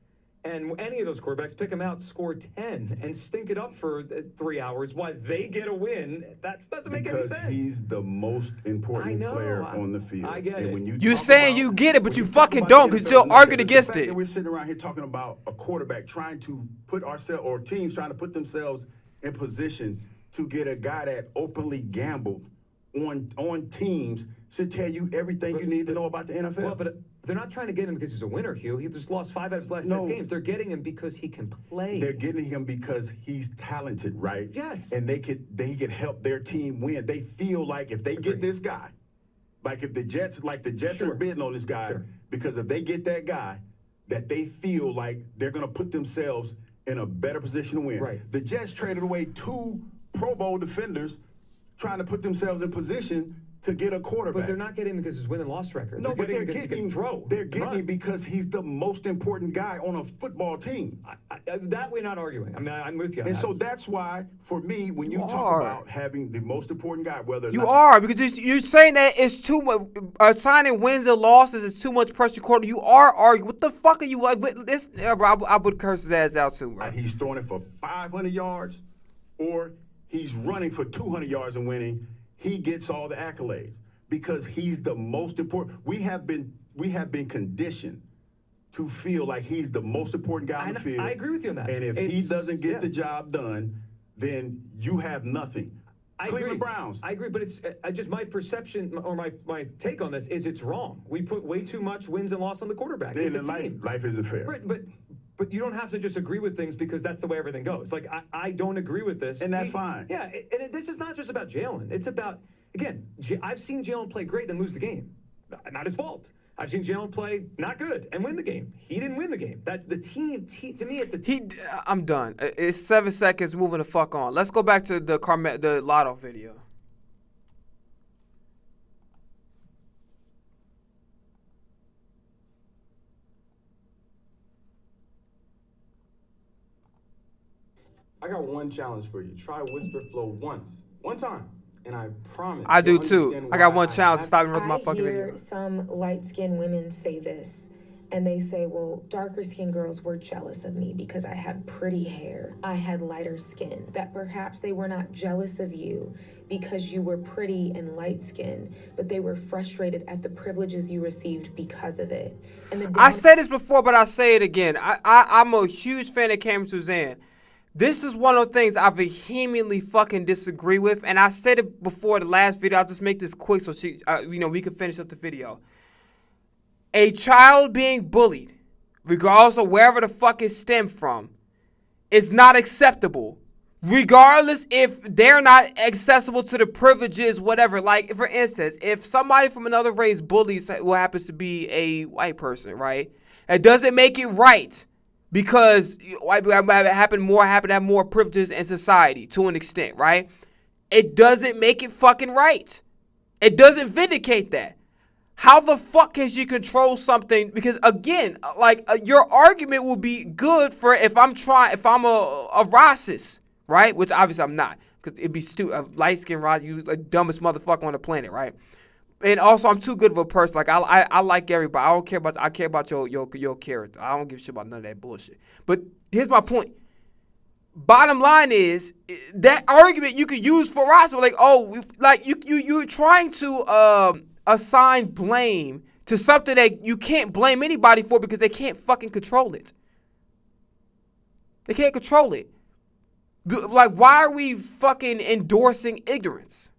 and any of those quarterbacks pick them out, score 10, and stink it up for 3 hours while they get a win, that doesn't make any sense. Because he's the most important player on the field. I get it. When You saying you get it, but you fucking don't, because you're still arguing against it. We're sitting around here talking about a quarterback trying to put ourselves, or teams trying to put themselves in position to get a guy that openly gambled on teams should tell you everything you need to know about the NFL. Well, but they're not trying to get him because he's a winner, Hugh. He just lost 5 out of his last 6 games. They're getting him because he can play. They're getting him because he's talented, right? Yes. And they could help their team win. They feel like if they get this guy, like if the Jets are bidding on this guy, because if they get that guy, that they feel like they're going to put themselves in a better position to win. Right. The Jets traded away 2 Pro Bowl defenders trying to put themselves in position to get a quarterback. But they're not getting him because his win and loss record. No, but they're because he getting can throw. They're getting him because he's the most important guy on a football team. That we're not arguing. I mean, I'm with you on And that. so that's why, for me, when you talk about having the most important guy, whether You are, because you're saying that it's too much. Assigning wins and losses is too much pressure. Quarter. You are arguing. What the fuck are you like? This, I would curse his ass out too, bro. He's throwing it for 500 yards, or he's running for 200 yards and winning. He gets all the accolades because he's the most important. We have been conditioned to feel like he's the most important guy on the field. I agree with you on that. And if he doesn't get the job done, then you have nothing. Cleveland Browns. I agree, but it's just my perception or my take on this is it's wrong. We put way too much wins and loss on the quarterback. Then it's a in life isn't fair. Right, but you don't have to just agree with things because that's the way everything goes. Like, I don't agree with this. And that's fine. Yeah, and this is not just about Jalen. It's about, again, I've seen Jalen play great and lose the game. Not his fault. I've seen Jalen play not good and win the game. He didn't win the game. That's the team. To me, it's a... I'm done. It's 7 seconds. Moving the fuck on. Let's go back to the Latto video. I got one challenge for you. Try whisper flow one time, and I promise. I do too. I got one challenge. Stop me with my fucking video. I hear some light-skinned women say this, and they say, well, darker-skinned girls were jealous of me because I had pretty hair. I had lighter skin. That perhaps they were not jealous of you because you were pretty and light-skinned, but they were frustrated at the privileges you received because of it. And I said this before, but I'll say it again. I'm a huge fan of Cameron Suzanne. This is one of the things I vehemently fucking disagree with, and I said it before the last video. I'll just make this quick so we can finish up the video. A child being bullied, regardless of wherever the fuck it stemmed from, is not acceptable. Regardless if they're not accessible to the privileges, whatever. Like, for instance, if somebody from another race bullies who happens to be a white person, right? It doesn't make it right. Because white people have more privileges in society to an extent, right? It doesn't make it fucking right. It doesn't vindicate that. How the fuck can you control something? Because again, like your argument will be good for if I'm a racist, right? Which obviously I'm not, because it'd be stupid. A light-skinned racist, you the dumbest motherfucker on the planet, right? And also, I'm too good of a person. Like I like everybody. I care about your character. I don't give a shit about none of that bullshit. But here's my point. Bottom line is that argument you could use for Ross. Like, you're trying to assign blame to something that you can't blame anybody for because they can't fucking control it. They can't control it. Like, why are we fucking endorsing ignorance?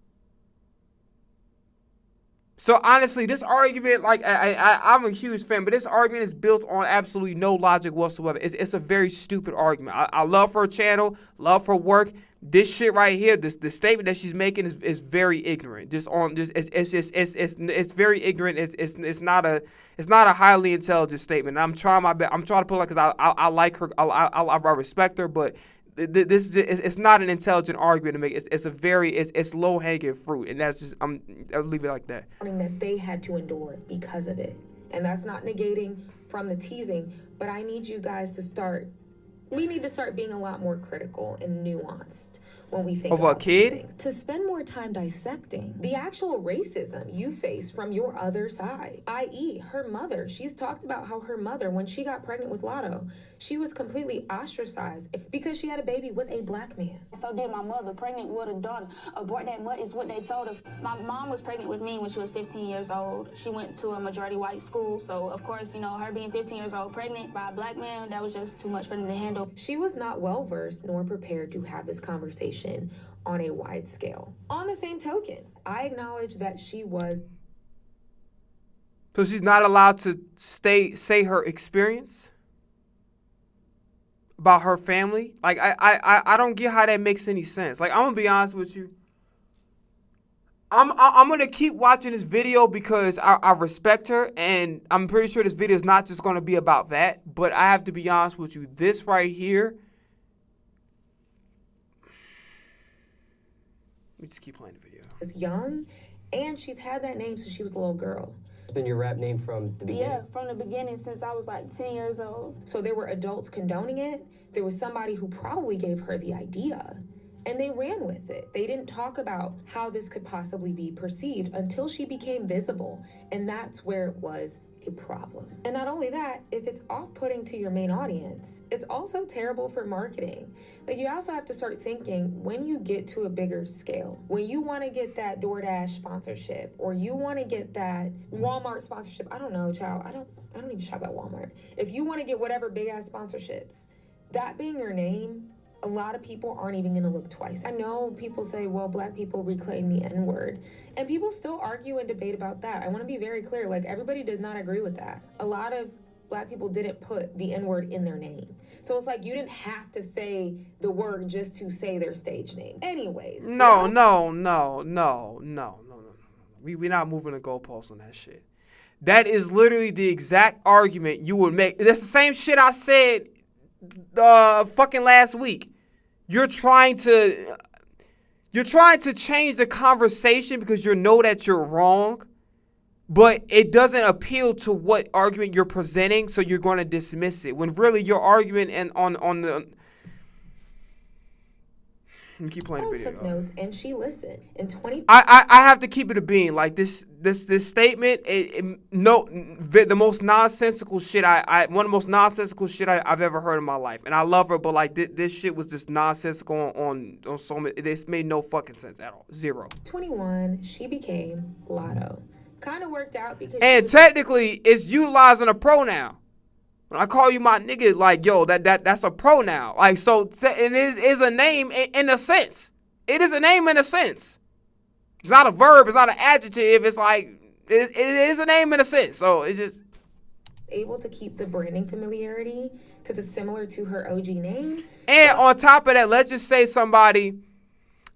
So honestly, this argument, like I'm a huge fan, but this argument is built on absolutely no logic whatsoever. It's a very stupid argument. I love her channel, love her work. This shit right here, the statement that she's making is very ignorant. It's very ignorant. It's not a highly intelligent statement. And I'm trying my best. I'm trying to put it because I like her. I respect her, but It's not an intelligent argument to make. It's low hanging fruit, and that's just I'll leave it like that. That they had to endure because of it, and that's not negating from the teasing. But I need you guys to start. We need to start being a lot more critical and nuanced when we think about these things. To spend more time dissecting the actual racism you face from your other side, i.e. her mother. She's talked about how her mother, when she got pregnant with Latto, she was completely ostracized because she had a baby with a black man. So did my mother, pregnant with a daughter. Abort that mutt is what they told her. My mom was pregnant with me when she was 15 years old. She went to a majority white school, so of course, her being 15 years old, pregnant by a black man, that was just too much for them to handle. She was not well-versed nor prepared to have this conversation on a wide scale. On the same token, I acknowledge that she was... So she's not allowed to say her experience about her family? Like, I don't get how that makes any sense. Like, I'm going to be honest with you. I'm going to keep watching this video because I respect her, and I'm pretty sure this video is not just going to be about that, but I have to be honest with you. This right here, let me just keep playing the video. Is young, and she's had that name since she was a little girl. It's been your rap name from the beginning? Yeah, from the beginning, since I was like 10 years old. So there were adults condoning it. There was somebody who probably gave her the idea, and they ran with it. They didn't talk about how this could possibly be perceived until she became visible, and that's where it was a problem. And not only that, if it's off-putting to your main audience, it's also terrible for marketing. Like, you also have to start thinking, when you get to a bigger scale, when you want to get that DoorDash sponsorship, or you want to get that Walmart sponsorship, I don't know, child, I don't even shop at Walmart. If you want to get whatever big-ass sponsorships, that being your name, a lot of people aren't even going to look twice. I know people say, well, black people reclaim the N-word, and people still argue and debate about that. I want to be very clear, like, everybody does not agree with that. A lot of black people didn't put the N-word in their name. So it's like you didn't have to say the word just to say their stage name. Anyways. No. We're not moving the goalposts on that shit. That is literally the exact argument you would make. That's the same shit I said fucking last week. You're trying to change the conversation because you know that you're wrong, but it doesn't appeal to what argument you're presenting, so you're going to dismiss it. When really your argument and on the... Let me keep playing the video. Took notes and she listened. In 20, I have to keep it a bean. Like this statement, the most nonsensical shit one of the most nonsensical shit I've ever heard in my life. And I love her, but like this shit was just nonsensical on so many. It made no fucking sense at all. Zero. 21, she became Latto. Kind of worked out because. And technically, it's utilizing a pronoun. When I call you my nigga, like, yo, that's a pronoun. Like, so it is a name in a sense. It is a name in a sense. It's not a verb. It's not an adjective. It's like, it is a name in a sense. So it's just. Able to keep the branding familiarity because it's similar to her OG name. And on top of that, let's just say somebody,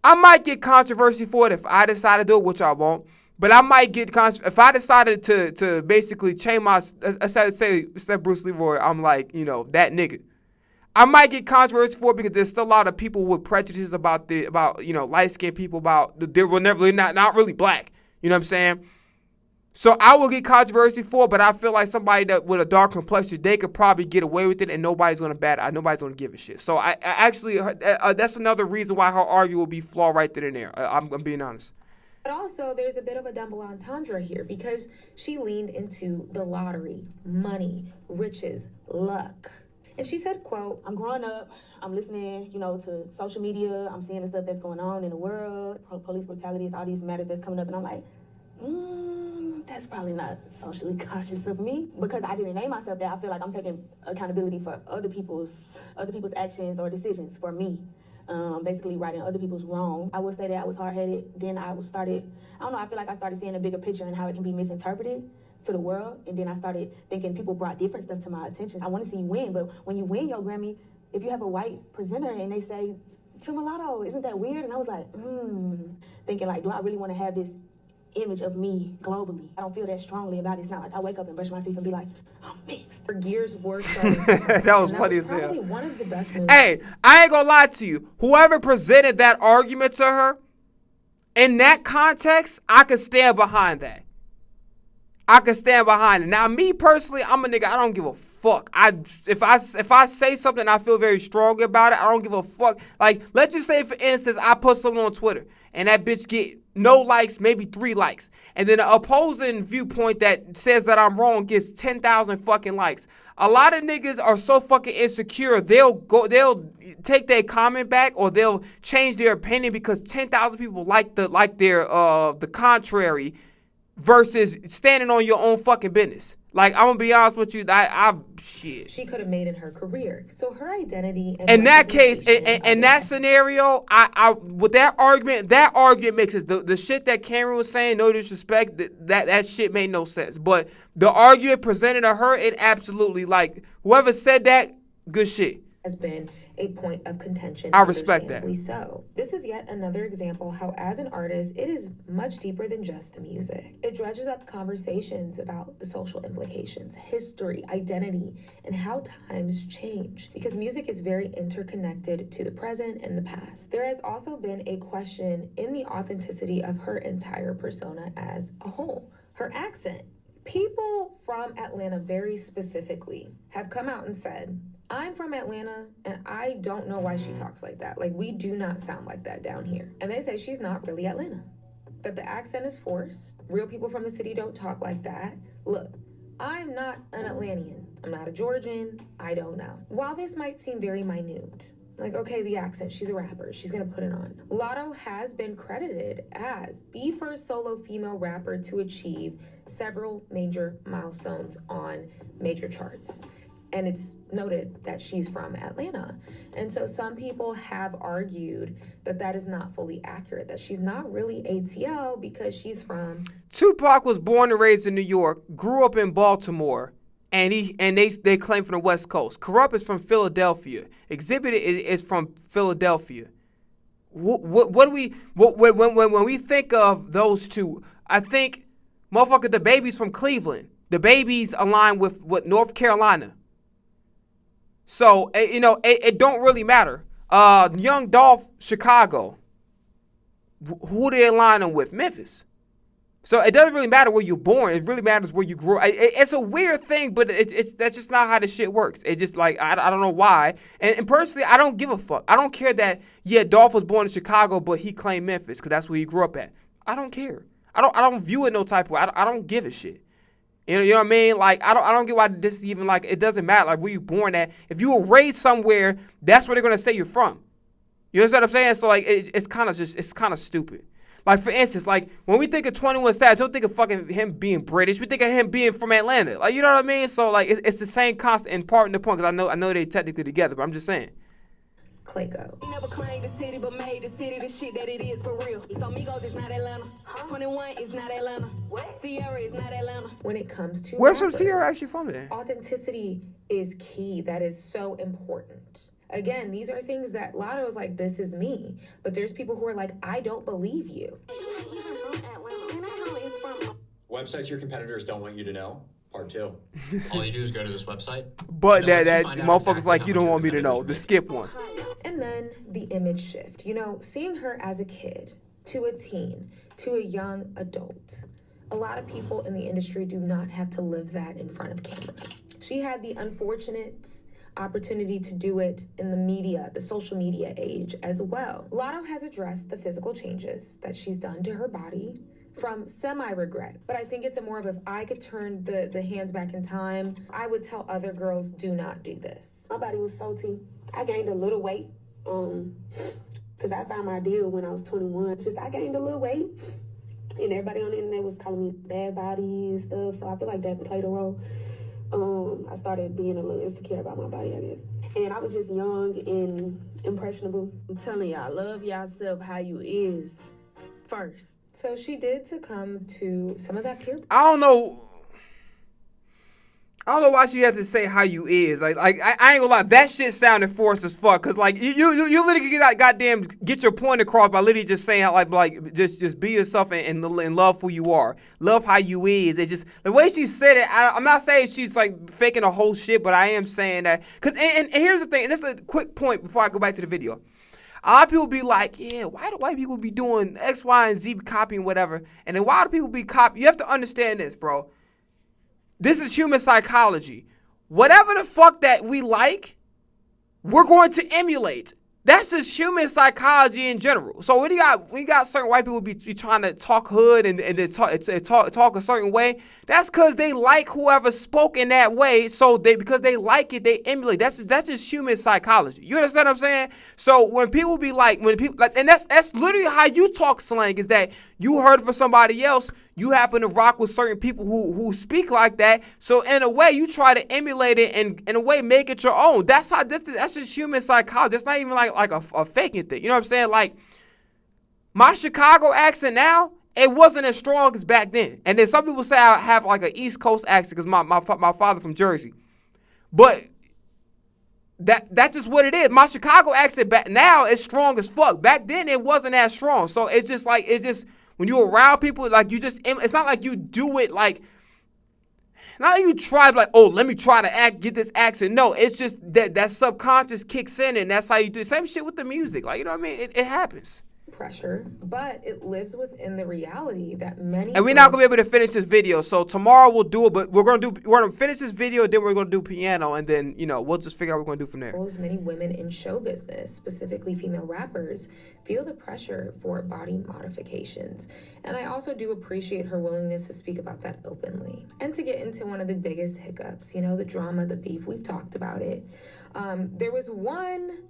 I might get controversy for it if I decide to do it, which I won't. But I might get if I decided to basically change my, say Bruce Leroy, I'm like, that nigga. I might get controversy for it because there's still a lot of people with prejudices about light skinned people they're never not really black. You know what I'm saying? So I will get controversy for it, but I feel like somebody that with a dark complexion, they could probably get away with it, and nobody's gonna nobody's gonna give a shit. So I actually that's another reason why her argument will be flawed right then and there. I'm being honest. But also, there's a bit of a double entendre here because she leaned into the lottery, money, riches, luck. And she said, quote, I'm growing up, I'm listening, to social media, I'm seeing the stuff that's going on in the world, police brutalities, all these matters that's coming up, and I'm like, that's probably not socially conscious of me. Because I didn't name myself that, I feel like I'm taking accountability for other people's actions or decisions for me. Basically righting other people's wrong. I would say that I was hard-headed. Then I feel like I started seeing a bigger picture and how it can be misinterpreted to the world. And then I started thinking people brought different stuff to my attention. I want to see you win, but when you win your Grammy, if you have a white presenter and they say, to Latto, isn't that weird? And I was like, thinking like, do I really want to have this image of me globally. I don't feel that strongly about it. It's not like I wake up and brush my teeth and be like, I'm mixed. Her gears were starting to turn. That was and funny that was as hell. probably one of the best moves. Hey, I ain't gonna lie to you. Whoever presented that argument to her, in that context, I could stand behind that. I can stand behind it. Now, me personally, I'm a nigga. I don't give a fuck. If I say something, I feel very strong about it. I don't give a fuck. Like, let's just say, for instance, I put something on Twitter and that bitch get no likes, maybe 3 likes, and then the opposing viewpoint that says that I'm wrong gets 10,000 fucking likes. A lot of niggas are so fucking insecure. They'll take their comment back, or they'll change their opinion because 10,000 people like the contrary. Versus standing on your own fucking business. Like, I'm gonna be honest with you, shit. She could have made in her career. So her identity and in that case, in that scenario, I with that argument makes sense. The shit that Cameron was saying, no disrespect, that shit made no sense. But the argument presented to her, it absolutely, like, whoever said that, good shit. Has been a point of contention. I respect that. So this is yet another example how, as an artist, it is much deeper than just the music. It dredges up conversations about the social implications, history, identity, and how times change. Because music is very interconnected to the present and the past. There has also been a question in the authenticity of her entire persona as a whole. Her accent. People from Atlanta very specifically have come out and said, I'm from Atlanta, and I don't know why she talks like that. Like, we do not sound like that down here. And they say she's not really Atlanta, that the accent is forced. Real people from the city don't talk like that. Look, I'm not an Atlantean. I'm not a Georgian. I don't know. While this might seem very minute, like, okay, the accent, she's a rapper, she's gonna put it on. Latto has been credited as the first solo female rapper to achieve several major milestones on major charts. And it's noted that she's from Atlanta. And so some people have argued that that is not fully accurate, that she's not really ATL because she's from... Tupac was born and raised in New York, grew up in Baltimore, and they claim from the West Coast. Corrupt is from Philadelphia. Exhibit is from Philadelphia. When we think of those two, I think, motherfucker, the baby's from Cleveland. The baby's aligned with North Carolina. So, it don't really matter. Young Dolph, Chicago. Who they align them with? Memphis. So it doesn't really matter where you're born. It really matters where you grew. It's a weird thing, but that's just not how this shit works. It just, like, I don't know why. And personally, I don't give a fuck. I don't care that, yeah, Dolph was born in Chicago, but he claimed Memphis because that's where he grew up at. I don't care. I don't view it no type of way. I don't give a shit. You know what I mean? Like, I don't get why this is even, like, it doesn't matter, like, where you born at. If you were raised somewhere, that's where they're gonna say you're from. You understand what I'm saying? So, like, it's kind of stupid. Like, for instance, like, when we think of 21 Savage, don't think of fucking him being British. We think of him being from Atlanta. Like, you know what I mean? So, like, it's the same concept and part and the point, because I know they technically together, but I'm just saying. Clayco. He never claimed the city, but made the city the shit that it is for real. So Migos is not Atlanta. 21 is not Atlanta. Sierra is not Atlanta. When it comes to where's rappers, some Sierra actually from there? Authenticity is key. That is so important. Again, these are things that Latto is like, this is me. But there's people who are like, I don't believe you. Websites your competitors don't want you to know. Part 2. All you do is go to this website. But that motherfuckers like, you don't want me to know. The skip one. And then the image shift. Seeing her as a kid, to a teen, to a young adult. A lot of people in the industry do not have to live that in front of cameras. She had the unfortunate opportunity to do it in the media, the social media age as well. Latto has addressed the physical changes that she's done to her body from semi-regret. But I think it's more of, if I could turn the hands back in time, I would tell other girls, do not do this. My body was salty. I gained a little weight because I signed my deal when I was 21. I gained a little weight, and everybody on the internet was calling me bad body and stuff, so I feel like that played a role. I started being a little insecure about my body, I guess. And I was just young and impressionable. I'm telling y'all, love yourself how you is first. So she did succumb to some of that peer. I don't know I don't know why she has to say how you is. Like I ain't gonna lie, that shit sounded forced as fuck. Cause like you literally get your point across by literally just saying like just be yourself and love who you are, love how you is. It's just the way she said it. I'm not saying she's like faking a whole shit, but I am saying that. Cause and here's the thing, and this is a quick point before I go back to the video. A lot of people be like, yeah, why do white people be doing X, Y, and Z, copying whatever, and then why do people be copying? You have to understand this, bro. This is human psychology. Whatever the fuck that we like, we're going to emulate. That's just human psychology in general. So when you got certain white people be trying to talk hood and they talk a certain way, that's because they like whoever spoke in that way. So because they like it, they emulate. That's just human psychology. You understand what I'm saying? So when people be like, and that's literally how you talk slang, is that you heard it from somebody else. You happen to rock with certain people who speak like that. So in a way, you try to emulate it and in a way make it your own. That's just human psychology. That's not even like a faking thing. You know what I'm saying? Like my Chicago accent now, it wasn't as strong as back then. And then some people say I have like an East Coast accent because my father from Jersey. But that's just what it is. My Chicago accent back now is strong as fuck. Back then it wasn't as strong. So it's just when you're around people, like it's not like you do it like, not like you try like, oh, let me try to get this accent. No, it's just that subconscious kicks in and that's how you do it. Same shit with the music. Like, you know what I mean? It happens. Pressure, but it lives within the reality that many. And we're not gonna be able to finish this video, so tomorrow we'll do it. But we're gonna finish this video, then we're gonna do piano, and then we'll just figure out what we're gonna do from there. Many women in show business, specifically female rappers, feel the pressure for body modifications, and I also do appreciate her willingness to speak about that openly and to get into one of the biggest hiccups. The drama, the beef. We've talked about it. There was one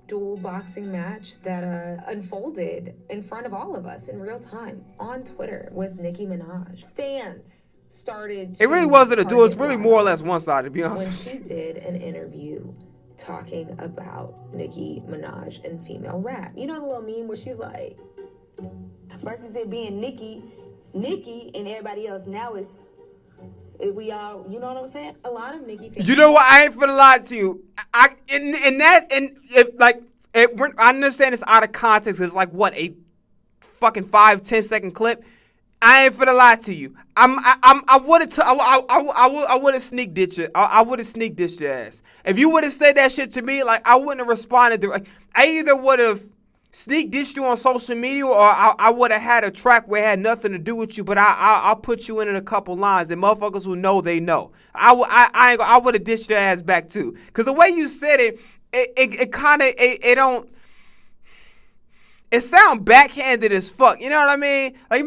dual boxing match that unfolded in front of all of us in real time on Twitter with Nicki Minaj. Fans started to It really wasn't a duel. It's really more or less one-sided, to be honest. When she did an interview talking about Nicki Minaj and female rap. You know the little meme where she's like, versus it being Nicki and everybody else. Now it's we all, you know what I'm saying? A lot of Nicki fans. You know what? I ain't finna lie to you. I understand it's out of context. It's like what, a fucking 5-10 second clip. I ain't finna lie to you. I would have sneak ditched it. I would have sneak ditched your ass. If you would have said that shit to me, like I wouldn't have responded. I either would have sneak dissed you on social media, or I would have had a track where it had nothing to do with you, but I'll put you in a couple lines, and motherfuckers who know, they know. I would have dished your ass back too, because the way you said it, it sound backhanded as fuck. You know what I mean? Like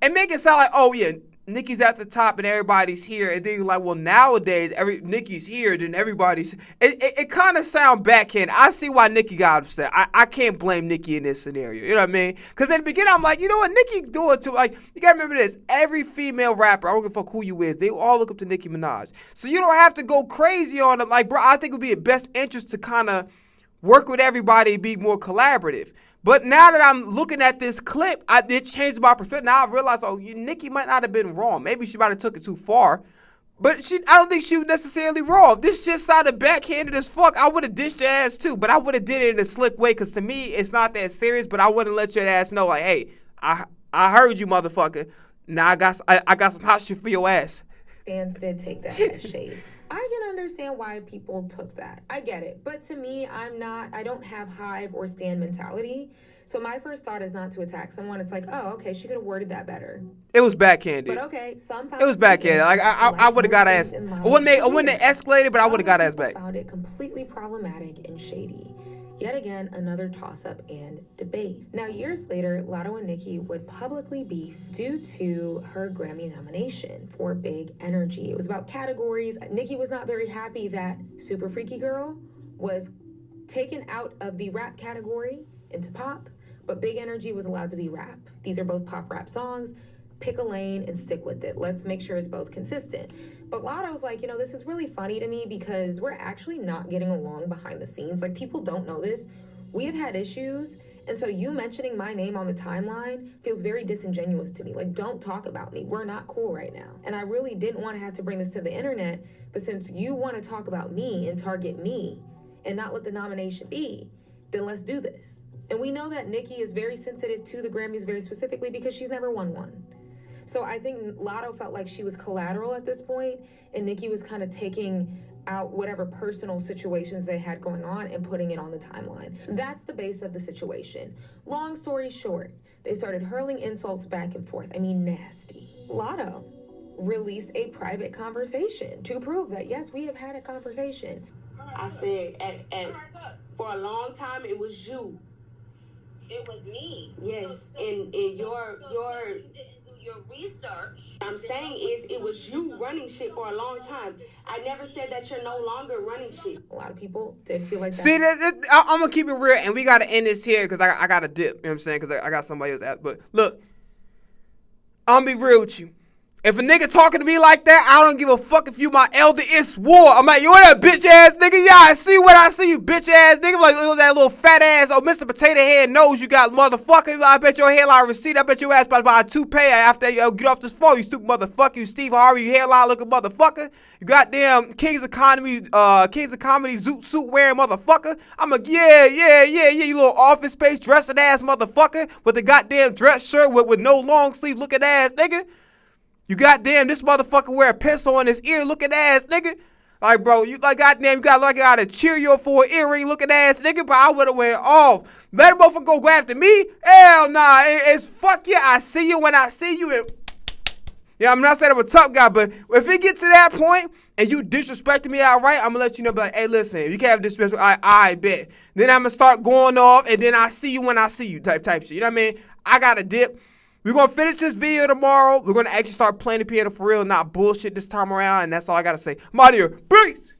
it make it sound like, oh yeah, Nicki's at the top and everybody's here, and then you're like, well, nowadays Nicki's here, then everybody's. It kind of sound backhand. I see why Nicki got upset. I can't blame Nicki in this scenario. You know what I mean? Because in the beginning, I'm like, you know what, Nicki doing too. Like, you gotta remember this: every female rapper, I don't give a fuck who you is, they all look up to Nicki Minaj. So you don't have to go crazy on them. Like, bro, I think it would be in best interest to kind of work with everybody and be more collaborative. But now that I'm looking at this clip, it changed my perspective. Now I realize, Nicki might not have been wrong. Maybe she might have took it too far. But I don't think she was necessarily wrong. If this shit sounded backhanded as fuck, I would have dished your ass too. But I would have did it in a slick way, because to me, it's not that serious. But I wouldn't let your ass know, like, hey, I heard you, motherfucker. Now I got some hot shit for your ass. Fans did take that as shade. I can understand why people took that. I get it. But to me, I don't have hive or stand mentality. So my first thought is not to attack someone. It's like, oh, okay, she could have worded that better. It was backhanded. But okay, sometimes it was backhanded. Like I would have got ass. I wouldn't have escalated, but I would have got ass back. Found it completely problematic and shady. Yet again, another toss-up and debate. Now, years later, Latto and Nicki would publicly beef due to her Grammy nomination for Big Energy. It was about categories. Nicki was not very happy that Super Freaky Girl was taken out of the rap category into pop, but Big Energy was allowed to be rap. These are both pop rap songs. Pick a lane and stick with it. Let's make sure it's both consistent. But Latto's like, this is really funny to me because we're actually not getting along behind the scenes. Like, people don't know this. We have had issues, and so you mentioning my name on the timeline feels very disingenuous to me. Like, don't talk about me. We're not cool right now. And I really didn't want to have to bring this to the internet, but since you want to talk about me and target me and not let the nomination be, then let's do this. And we know that Nikki is very sensitive to the Grammys very specifically because she's never won one. So I think Latto felt like she was collateral at this point, and Nikki was kind of taking out whatever personal situations they had going on and putting it on the timeline. That's the base of the situation. Long story short, they started hurling insults back and forth. I mean, nasty. Latto released a private conversation to prove that, yes, we have had a conversation. I said, for a long time, it was you. It was me. Yes, and your you didn't do your research. I'm saying is it was you running shit for a long time. I never said that you're no longer running shit. A lot of people did feel like that. See, I'm going to keep it real, and we got to end this here because I got to dip, you know what I'm saying, because I got somebody else at. But look, I'm going to be real with you. If a nigga talking to me like that, I don't give a fuck if you my elder. It's war. I'm like, you that bitch ass nigga? Yeah, I see what I see, you bitch ass nigga. I'm like, look at that little fat ass. Oh, Mr. Potato Head knows you got motherfucker. I bet your hairline receipt. I bet your ass about to buy a toupee after you get off this phone. You stupid motherfucker. You Steve Harvey, you hairline looking motherfucker. You goddamn Kings of Comedy zoot suit wearing motherfucker. I'm like, yeah, you little office space dressing ass motherfucker with the goddamn dress shirt with no long sleeve looking ass nigga. You goddamn this motherfucker wear a pencil on his ear looking ass nigga. Like, bro, you like goddamn you got like a Cheerio for an earring looking ass nigga, but I would have went off. Let a motherfucker go after me? Hell nah. It's fuck yeah. I see you when I see you. Yeah, I'm not saying I'm a tough guy, but if it gets to that point and you disrespecting me outright, I'm gonna let you know, like, hey, listen, you can't have disrespect. I bet. Then I'm gonna start going off, and then I see you when I see you type shit. You know what I mean? I got to dip. We're going to finish this video tomorrow. We're going to actually start playing the piano for real, not bullshit this time around. And that's all I got to say. I'm out here. Peace.